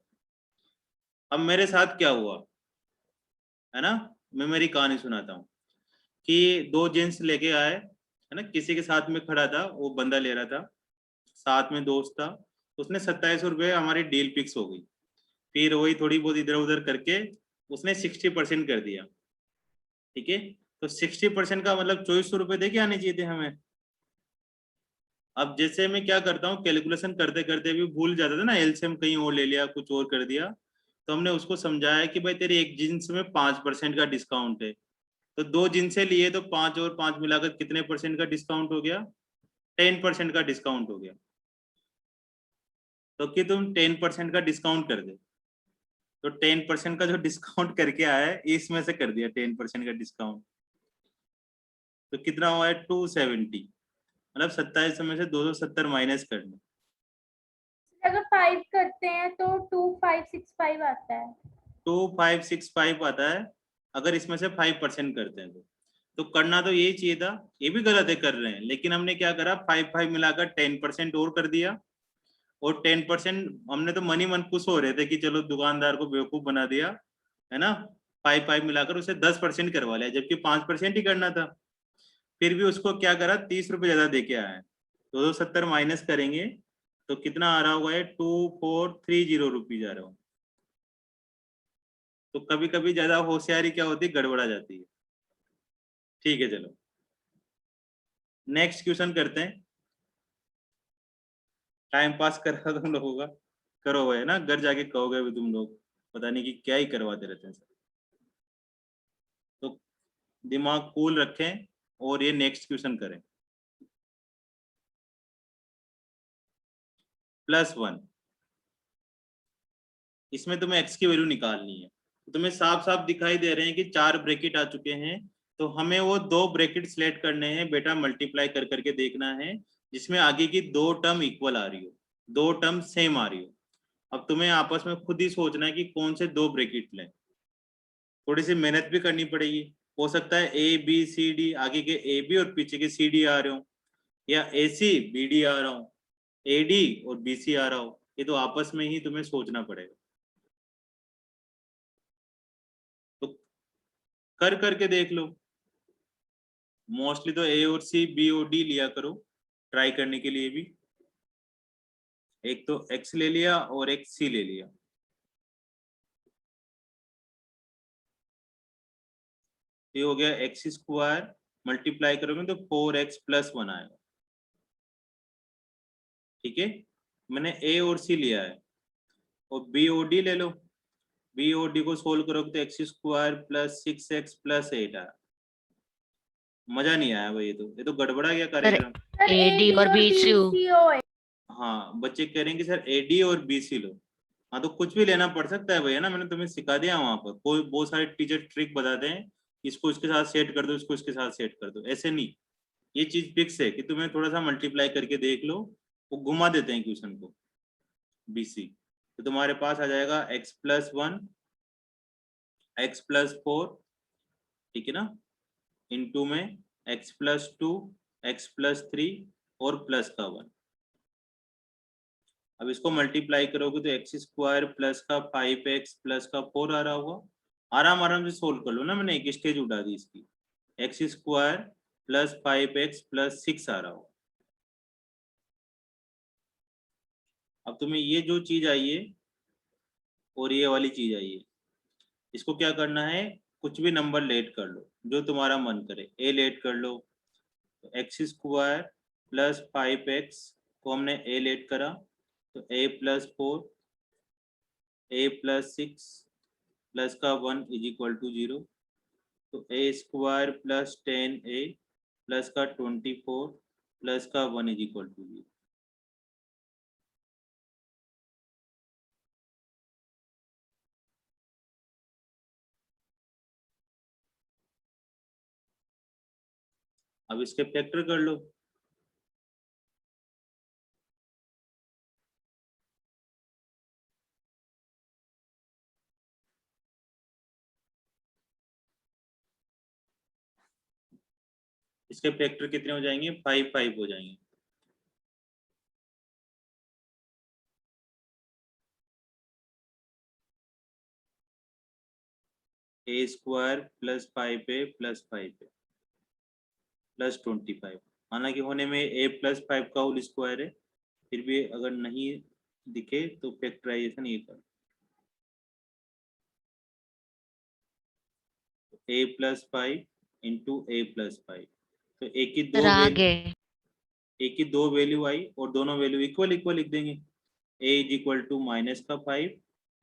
अब मेरे साथ क्या हुआ है ना, मैं मेरी कहानी सुनाता हूँ कि दो जींस लेके आए है ना, किसी के साथ में खड़ा था, वो बंदा ले रहा था, साथ में दोस्त था, उसने 2700 रुपये, हमारी डील फिक्स हो गई। फिर वही थोड़ी बहुत इधर उधर करके उसने 60% कर दिया, ठीक है। तो 60% का मतलब 2400 रुपये दे के आने चाहिए थे हमें। अब जैसे मैं क्या करता हूँ, कैलकुलेशन करते करते भी भूल जाता था ना, एलसीएम कहीं और ले लिया, कुछ और कर दिया। तो हमने उसको समझाया कि भाई तेरी एक जींस में 5% का डिस्काउंट है, तो दो जींसें लिए तो 5 और 5 मिलाकर कितने परसेंट का डिस्काउंट हो गया? 10% का डिस्काउंट हो गया। तो कि तुम 10% का डिस्काउंट कर दे, तो 10% का जो डिस्काउंट करके आया है इसमें से कर दिया 10% का डिस्काउंट, तो कितना हुआ है? 270, मतलब 2700 में से 270 माइनस करना। अगर 5 करते हैं तो 2565 आता है। 2565 आता है अगर इसमें से 5% करते हैं तो करना तो यही चाहिए था, ये भी गलत है कर रहे हैं, लेकिन हमने क्या करा, 5 मिलाकर 10% और कर दिया, और 10% हमने तो मन ही मन खुश हो रहे थे कि चलो दुकानदार को बेवकूफ बना दिया है ना, 5 मिलाकर उसे 10% करवा लिया, जबकि 5% ही करना था। फिर भी उसको क्या करा, 30 रुपये ज्यादा दे के आया है। 270 माइनस करेंगे तो कितना आ रहा होगा? 2430 रुपीज आ रहा होगा। तो कभी कभी ज्यादा होशियारी क्या होती है, गड़बड़ा जाती है। ठीक है, चलो नेक्स्ट क्वेश्चन करते हैं। टाइम पास कर रहा तुम लोगों का, करो भाई ना, घर जाके कहोगे भी तुम लोग पता नहीं कि क्या ही करवाते रहते हैं सर। तो दिमाग कूल रखें और ये नेक्स्ट क्वेश्चन करें। +1, इसमें तुम्हें x की वैल्यू निकालनी है। तो तुम्हें साफ साफ दिखाई दे रहे हैं कि 4 ब्रैकेट आ चुके हैं, तो हमें वो 2 ब्रैकेट सिलेक्ट करने हैं बेटा, मल्टीप्लाई कर करके देखना है जिसमें आगे की 2 टर्म इक्वल आ रही हो, 2 टर्म सेम आ रही हो। अब तुम्हें आपस में खुद ही सोचना है कि कौन से दो ब्रैकेट लें, थोड़ी सी मेहनत भी करनी पड़ेगी। हो सकता है ए बी सी डी, आगे के ए बी और पीछे के सी डी आ रहे हो, या ए सी बी डी आ रहा हो, ए डी और बी सी आ रहा हो। ये तो आपस में ही तुम्हें सोचना पड़ेगा। तो कर करके देख लो। मोस्टली तो ए और सी बी और डी लिया करो ट्राई करने के लिए भी। एक तो एक्स ले लिया और एक सी ले लिया। ये हो गया एक्स स्क्वायर, मल्टीप्लाई करोगे तो 4x + 1 आएगा। ठीक है, मैंने ए और सी लिया है। और बी और डी ले लो, बी और डी को सोल्व करोगे तो x² + 6x + 8 आया। मजा नहीं आया भाई, ये तो गड़बड़ा गया कार्यक्रम। सर AD और BCU। हाँ, बच्चे कह रहे हैं कि सर AD और BC लो। हाँ, तो कुछ भी लेना पड़ सकता है भैया ना, मैंने तुम्हें सिखा दिया वहां पर। कोई बहुत सारे टीचर ट्रिक बताते हैं, इसको इसके साथ सेट कर दो, इसको इसके साथ सेट कर दो, ऐसे नहीं। ये चीज फिक्स है कि तुम्हें थोड़ा सा मल्टीप्लाई करके देख लो, वो घुमा देते हैं क्वेश्चन को BC। तो तुम्हारे पास आ जाएगा x + 1 x + 4, ठीक है ना, इनटू में x + 2 x + 3 और प्लस का 1। अब इसको मल्टीप्लाई करोगे तो x² प्लस का 5x प्लस का 4 आ रहा होगा। आराम आराम से सोल्व कर लो ना, मैंने एक स्टेज उठा दी इसकी। x² प्लस 5x प्लस 6 आ रहा होगा। अब तुम्हें ये जो चीज आई है और ये वाली चीज आई है, इसको क्या करना है, कुछ भी नंबर लेट कर लो जो तुम्हारा मन करे। a लेट कर लो, तो x² प्लस 5x को हमने a लेट करा, तो a + 4 a + 6 प्लस का 1 = 0। तो a² प्लस 10a प्लस का 24 प्लस का 1 = 0। अब इसके फैक्टर कर लो। इसके फैक्टर कितने हो जाएंगे, 5 5 हो जाएंगे। a² plus 5a plus 5a plus 25। हालांकि होने में a + 5 का होल स्क्वायर है, फिर भी अगर नहीं दिखे तो फैक्टराइजेशन ये कर, a + 5 इंटू a + 5। तो a की दो सर वैल्यू, आगे a की दो वैल्यू आई और दोनों वैल्यू इक्वल इक्वल लिख देंगे। a = -5,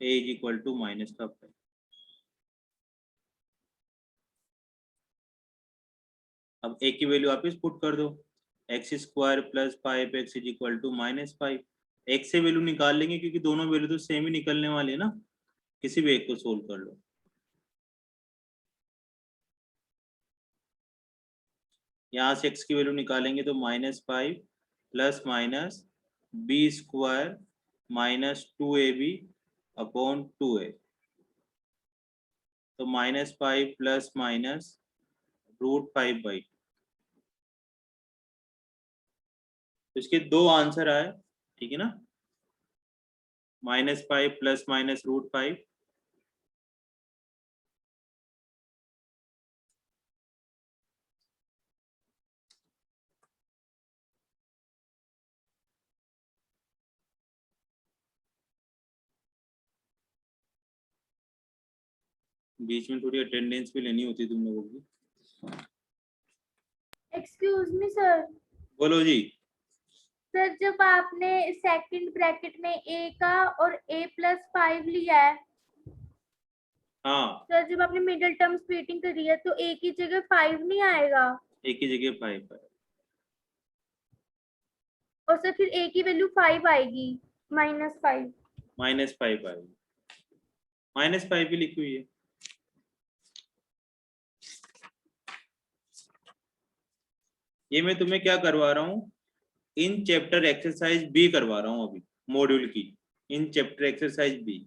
a = -5। अब a की वैल्यू आप इस पुट कर दो, x² प्लस 5x = -5। x से वैल्यू निकाल लेंगे क्योंकि दोनों वैल्यू तो सेम ही निकलने वाली है ना, किसी भी एक को सोल्व कर लो। यहाँ से x की वैल्यू निकालेंगे तो -5 plus minus b² -2ab upon 2a। तो -5 प्लस माइनस √5/2। तो इसके दो आंसर आए, ठीक है ना, -5 प्लस माइनस √5। बीच में थोड़ी अटेंडेंस भी लेनी होती है तुम लोगों की। Excuse me sir. बोलो जी। सर जब आपने सेकंड ब्रैकेट में a का और a + 5 लिया है, हाँ, सर जब आपने मिडिल टर्म स्प्लिटिंग करी है तो a की जगह 5 नहीं आएगा, एक ही जगह 5 है। और सर फिर a की वैल्यू 5 आएगी, -5। -5 आएगी, -5 भी लिखी हुई है। ये मैं तुम्हें क्या करवा रहा हूँ, इन चैप्टर एक्सरसाइज B करवा रहा हूँ अभी, मॉड्यूल की। in chapter exercise B.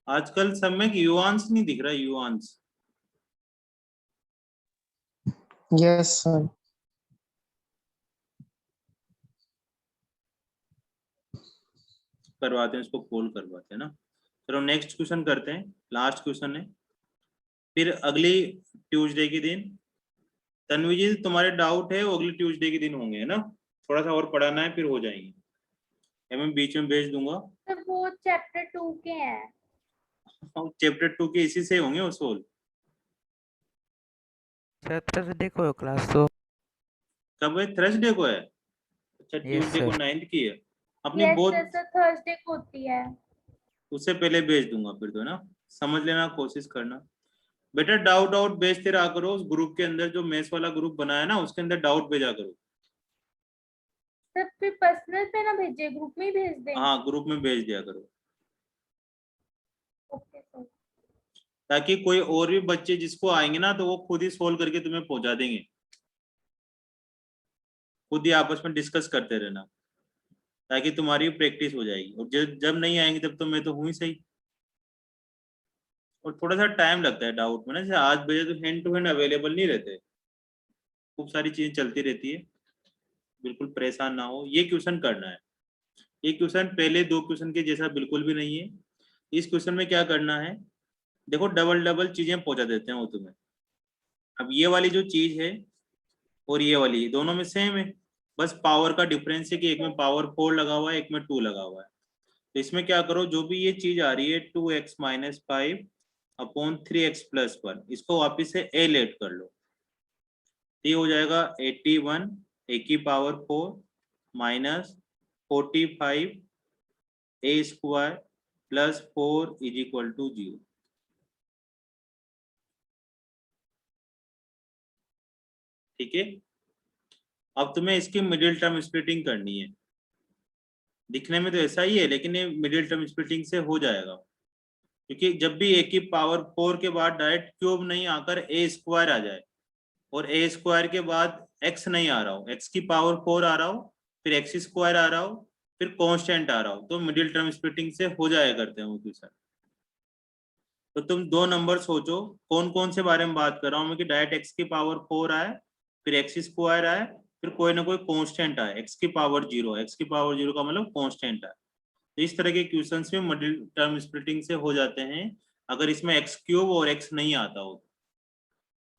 आजकल सब में युआंस नहीं दिख रहा, युआंस। Yes, sir. करवाते हैं, इसको पोल करवाते हैं ना। चलो नेक्स्ट क्वेश्चन करते हैं, लास्ट क्वेश्चन है। फिर अगली ट्यूसडे के दिन, तन्वी जी तुम्हारे डाउट है वो अगली ट्यूसडे के दिन होंगे, है ना? थोड़ा सा और पढ़ाना है, फिर हो जाएंगे। मैं बीच में भेज दूंगा। तो वो चैप्टर 2 के हैं। चैप्टर 2 के इसी से होंगे वो सोल्व। थर्सडे को है क्लास तो। कब है? थर्सडे को है? अच्छा, Yes, ट्यूसडे को sir. 9th की है अपनी। यस बहुत सर, थर्सडे को होती है। उससे पहले भेज दूंगा फिर तो, ना समझ लेना, कोशिश करना बेटा। डाउट भेजते रहा करो। उस ग्रुप के अंदर जो मेस वाला ग्रुप बनाया ना, उसके अंदर डाउट भेजा करो। सर फिर पर्सनल पे ना भेजिए, ग्रुप में ही भेज दें। हाँ, ग्रुप में भेज दिया करो, ओके सर। ताकि कोई और भी बच्चे जिसको आएंगे ना, तो वो खुद ही सोल्व करके तुम्हें पहुंचा देंगे। खुद ही आपस में डिस्कस करते रहना, ताकि तुम्हारी प्रैक्टिस हो जाएगी। और जब नहीं आएंगे तब तो मैं तो हूँ ही सही। और थोड़ा सा टाइम लगता है डाउट में ना, जैसे आज भेजे तो हैंड टू हैंड अवेलेबल नहीं रहते, खूब सारी चीजें चलती रहती है। बिल्कुल परेशान ना हो, ये क्वेश्चन करना है। ये क्वेश्चन पहले 2 क्वेश्चन के जैसा बिल्कुल भी नहीं है। इस क्वेश्चन में क्या करना है, देखो डबल डबल चीजें पहुंचा देते हैं वो तुम्हें। अब ये वाली जो चीज है और ये वाली, दोनों में सेम है, बस पावर का डिफरेंस है कि एक में पावर 4 लगा हुआ है, एक में 2 लगा हुआ है। तो इसमें क्या करो, जो भी ये चीज आ रही है 2x - 5 अपॉन 3x + 1, इसको वापिस से a लेट कर लो। ये हो जाएगा 81 a की power 4 minus 45 a square plus 4 = 0। ठीक है, अब तुम्हें इसकी मिडिल टर्म स्प्लिटिंग करनी है। दिखने में तो ऐसा ही है, लेकिन ये मिडिल टर्म स्प्लिटिंग से हो जाएगा, क्योंकि जब भी a की पावर 4 के बाद डायरेक्ट क्यूब नहीं आकर a स्क्वायर आ जाए, और a स्क्वायर के बाद x नहीं आ रहा हो, x की पावर 4 आ रहा हो, फिर x स्क्वायर आ रहा हो, फिर कांस्टेंट आ रहा हो, तो मिडिल टर्म स्प्लिटिंग से हो जाया करते हैं वो क्वेश्चन। तो तुम 2 नंबर सोचो, कौन कौन से बारे में बात कर रहा हूँ मैं, कि डायरेक्ट x की पावर 4 आए, फिर x स्क्वायर आए, फिर कोई ना कोई कांस्टेंट आए, x की पावर 0, x की पावर 0 का मतलब कांस्टेंट आए। तो इस तरह के क्वेश्चंस में मिडिल टर्म स्प्लिटिंग से हो जाते हैं, अगर इसमें x क्यूब और x नहीं आता हो।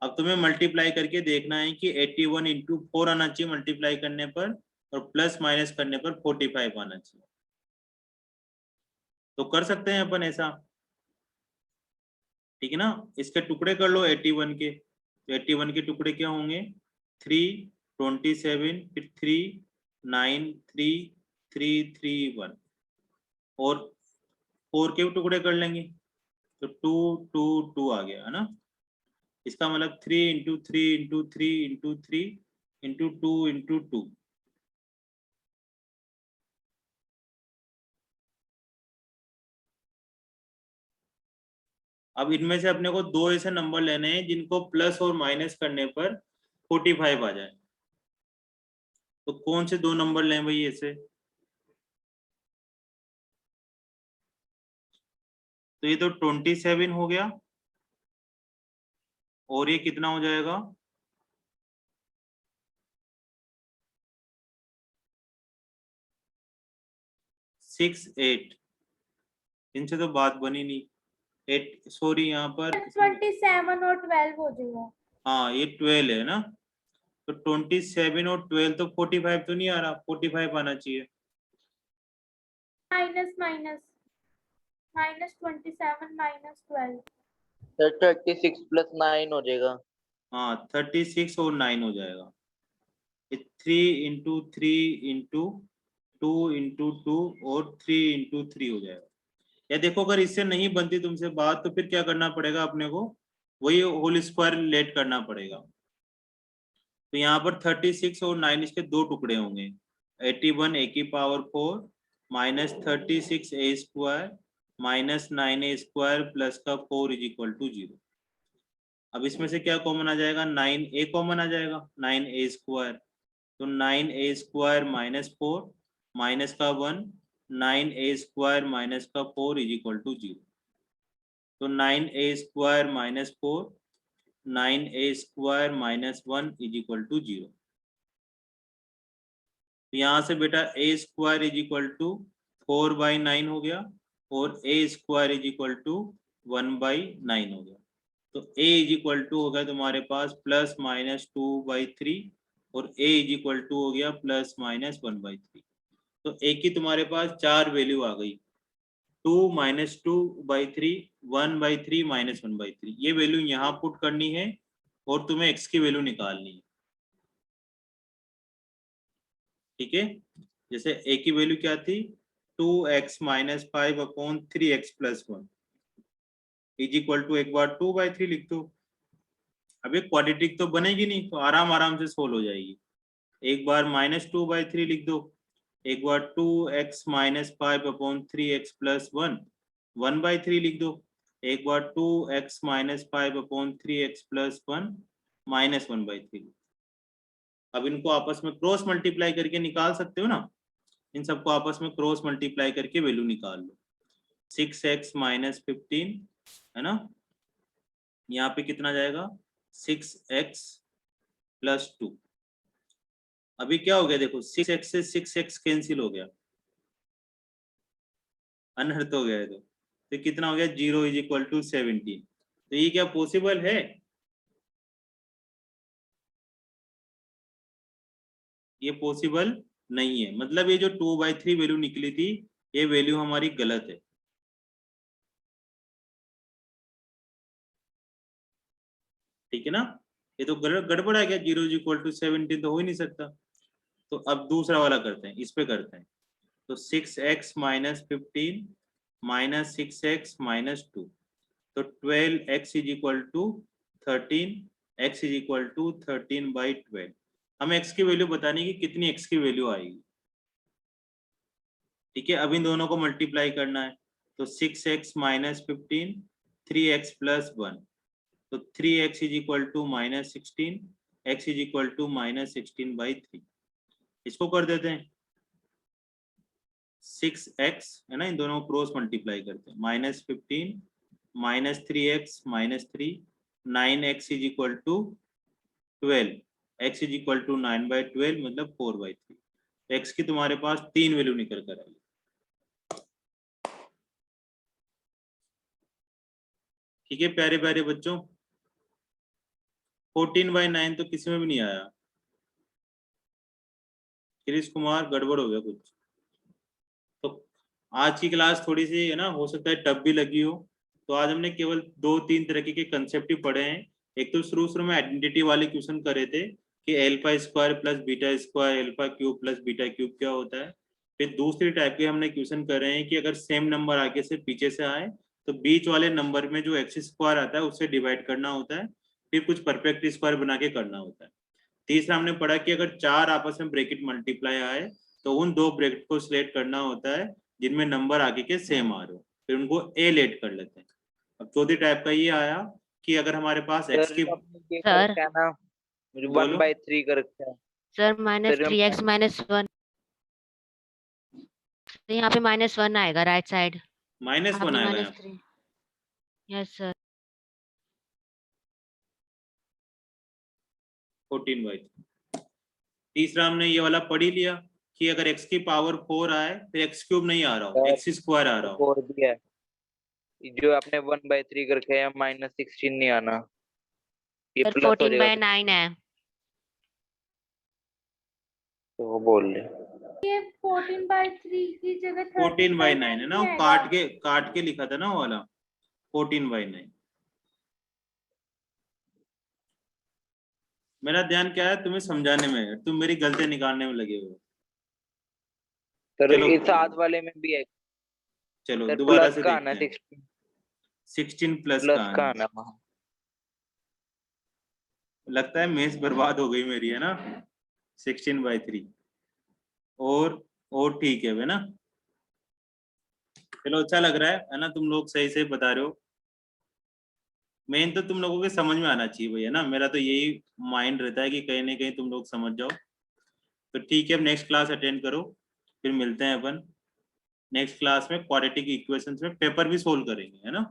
अब तुम्हें मल्टीप्लाई करके देखना है कि 81 × 4 आना चाहिए मल्टीप्लाई करने पर, और प्लस माइनस करने पर 45 आना चाहिए। तो कर सकते हैं अपन ऐसा, ठीक है ना? इसके टुकड़े कर लो 81 के, तो 81 के टुकड़े क्या होंगे, 3, 27, फिर 3, 9, 3, 3, 3, 1, और 4 के भी टुकड़े कर लेंगे, तो 2, 2, 2 आ गया, है ना? इसका मतलब 3 × 3 × 3 × 3 × 2 × 2। अब इनमें से अपने को 2 ऐसे नंबर लेने हैं जिनको प्लस और माइनस करने पर 45 आ जाए। तो कौन से 2 नंबर लें भाई ऐसे? तो ये तो 27 हो गया, और ये कितना हो जाएगा, 6, 8। इनसे तो बात बनी नहीं। 8 सॉरी, यहाँ पर 27 और 12 हो जाएगा। हाँ, ये 12 है ना, तो 27 और 12, तो 45 तो नहीं आ रहा, 45 आना चाहिए। Minus minus -27 -12। सर 36 + 9 हो जाएगा। हाँ, 36 और 9 हो जाएगा। 3 इंटू 3 इंटू 2 इंटू 2 और 3 इंटू 3 हो जाएगा। या देखो अगर इससे नहीं बनती तुमसे बात तो फिर क्या करना पड़ेगा अपने को, वही होल स्क्वायर लेट करना पड़ेगा। तो यहाँ पर 36 और 9 इसके दो टुकड़े होंगे, 81 a की power 4 minus 36 a square minus 9a square plus का 4 इज इक्वल टू 0। अब इसमें से क्या कॉमन आ जाएगा, 9a कॉमन आ जाएगा, 9a स्क्वायर, तो 9a स्क्वायर माइनस 4 माइनस का 1 9a स्क्वायर माइनस का 4 इज इक्वल टू 0। तो 9a square minus 4 9a square minus 1 is equal to 0। तो यहाँ से बेटा a square is equal to 4/9 हो गया और a square is equal to 1/9 हो गया। तो a इज इक्वल टू हो गया तुम्हारे पास प्लस माइनस 2/3 और a इज इक्वल टू हो गया प्लस माइनस 1/3। तो a की तुम्हारे पास 4 वैल्यू आ गई, 2 माइनस 2/3 1/3 माइनस 1/3। ये वैल्यू यहाँ पुट करनी है और तुम्हें x की वैल्यू निकालनी है। ठीक है, जैसे a की वैल्यू क्या थी, 2x minus 5/3x plus 1 is equal to, एक बार 2/3 लिख दो। अब ये क्वाड्रेटिक तो बनेगी नहीं, तो आराम से सोल्व हो जाएगी। एक बार माइनस 2/3 लिख दो, एक बार 2x माइनस 5/3x प्लस 1 1/3 लिख दो, एक बार 2x minus 5/3x plus 1 minus 1/3। अब इनको आपस में क्रॉस मल्टीप्लाई करके निकाल सकते हो ना, इन सबको आपस में क्रॉस मल्टीप्लाई करके वैल्यू निकाल लो। 6x माइनस 15 है ना, यहाँ पे कितना जाएगा 6x प्लस 2। अभी क्या हो गया देखो, 6x से 6x कैंसिल हो गया, अनर्थ हो गया है। तो कितना हो गया 0 इज इक्वल टू 17। तो ये क्या पॉसिबल है, ये पॉसिबल नहीं है। मतलब ये जो 2/3 वैल्यू निकली थी ये वैल्यू हमारी गलत है। ठीक है ना, ये तो गड़बड़ है क्या, 0 इज इक्वल टू 17 तो हो ही नहीं सकता। तो अब दूसरा वाला करते हैं, इस पे करते हैं। तो 6x minus 15 minus 6x minus 2, तो 12x is equal to 13, x is equal to 13/12। हमें x की वैल्यू बतानी कि कितनी x की वैल्यू आएगी। ठीक है, अब इन दोनों को मल्टीप्लाई करना है। तो 6x माइनस 15 3x प्लस 1, तो 3x is equal to minus 16, x is equal to minus 16/3। इसको कर देते हैं 6x है ना, इन दोनों को क्रॉस मल्टीप्लाई करते हैं, minus 15 minus 3x minus 3 9x is equal to 12, x is equal to 9/12 मतलब 4/3। x की तुम्हारे पास 3 वैल्यू निकल कर आई। ठीक है प्यारे प्यारे बच्चों, 14/9 तो किसी में भी नहीं आया। कृष कुमार गड़बड़ हो गया कुछ। तो आज की क्लास थोड़ी सी है ना, हो सकता है टफ भी लगी हो। तो आज हमने केवल 2-3 तरह के कंसेप्ट ही पढ़े हैं। एक तो शुरू में आइडेंटिटी वाले क्वेश्चन करे थे कि alpha square plus beta square alpha cube plus beta cube क्या होता है। फिर दूसरी टाइप के हमने क्वेश्चन करे हैं कि अगर सेम नंबर आगे से पीछे से आए तो बीच वाले नंबर में जो एक्स स्क्वायर आता है उससे डिवाइड करना होता है, फिर कुछ परफेक्ट स्क्वायर बना के करना होता है। तीसरा हमने पढ़ा कि अगर 4 आपस में ब्रैकेट मल्टीप्लाई आए तो उन 2 ब्रैकेट को सिलेक्ट करना होता है जिनमें नंबर आगे के सेम आ रहे हो, फिर उनको ए लेट कर लेते हैं। अब चौथी टाइप का ये आया कि अगर हमारे पास एक्स की सर 1/3 कर रखा है सर माइनस फिर 3x माइनस 1, तो यहाँ पे -1 आएगा राइट साइड। -1 आएगा यहाँ। -3, यस सर। 14/3। तीसरा हमने ये वाला पढ़ ही लिया कि अगर x की पावर 4 आए तो x क्यूब नहीं आ रहा हो, x स्क्वायर आ रहा हो। 4 भी है, जो आपने 1/3 कर रखा है -16 नहीं आना, ये सर प्लस हो जाएगा 14/9 है। तो वो बोल रहे ये 14/3 की जगह 14/9 है ना, वो आएगा। काट के लिखा था ना वो वाला 14/9। मेरा ध्यान क्या है तुम्हें समझाने में है, तुम मेरी गलतियां निकालने में लगे हो। सर चलो। इस साथ वाले में भी है चलो सर, दोबारा प्लस से का आना देखते हैं। 16 प्लस प्लस का का आना। आना वहाँ। लगता है मेज बर्बाद हो गई मेरी, है ना। 16/3 और ठीक है ना। चलो अच्छा लग रहा है ना, तुम लोग सही से बता रहे हो। मेन तो तुम लोगों के समझ में आना चाहिए भैया ना, मेरा तो यही माइंड रहता है कि कहीं ना कहीं तुम लोग समझ जाओ। तो ठीक है, अब नेक्स्ट क्लास अटेंड करो, फिर मिलते हैं अपन नेक्स्ट क्लास में। क्वाड्रेटिक इक्वेशंस में पेपर भी सोल्व करेंगे, है ना।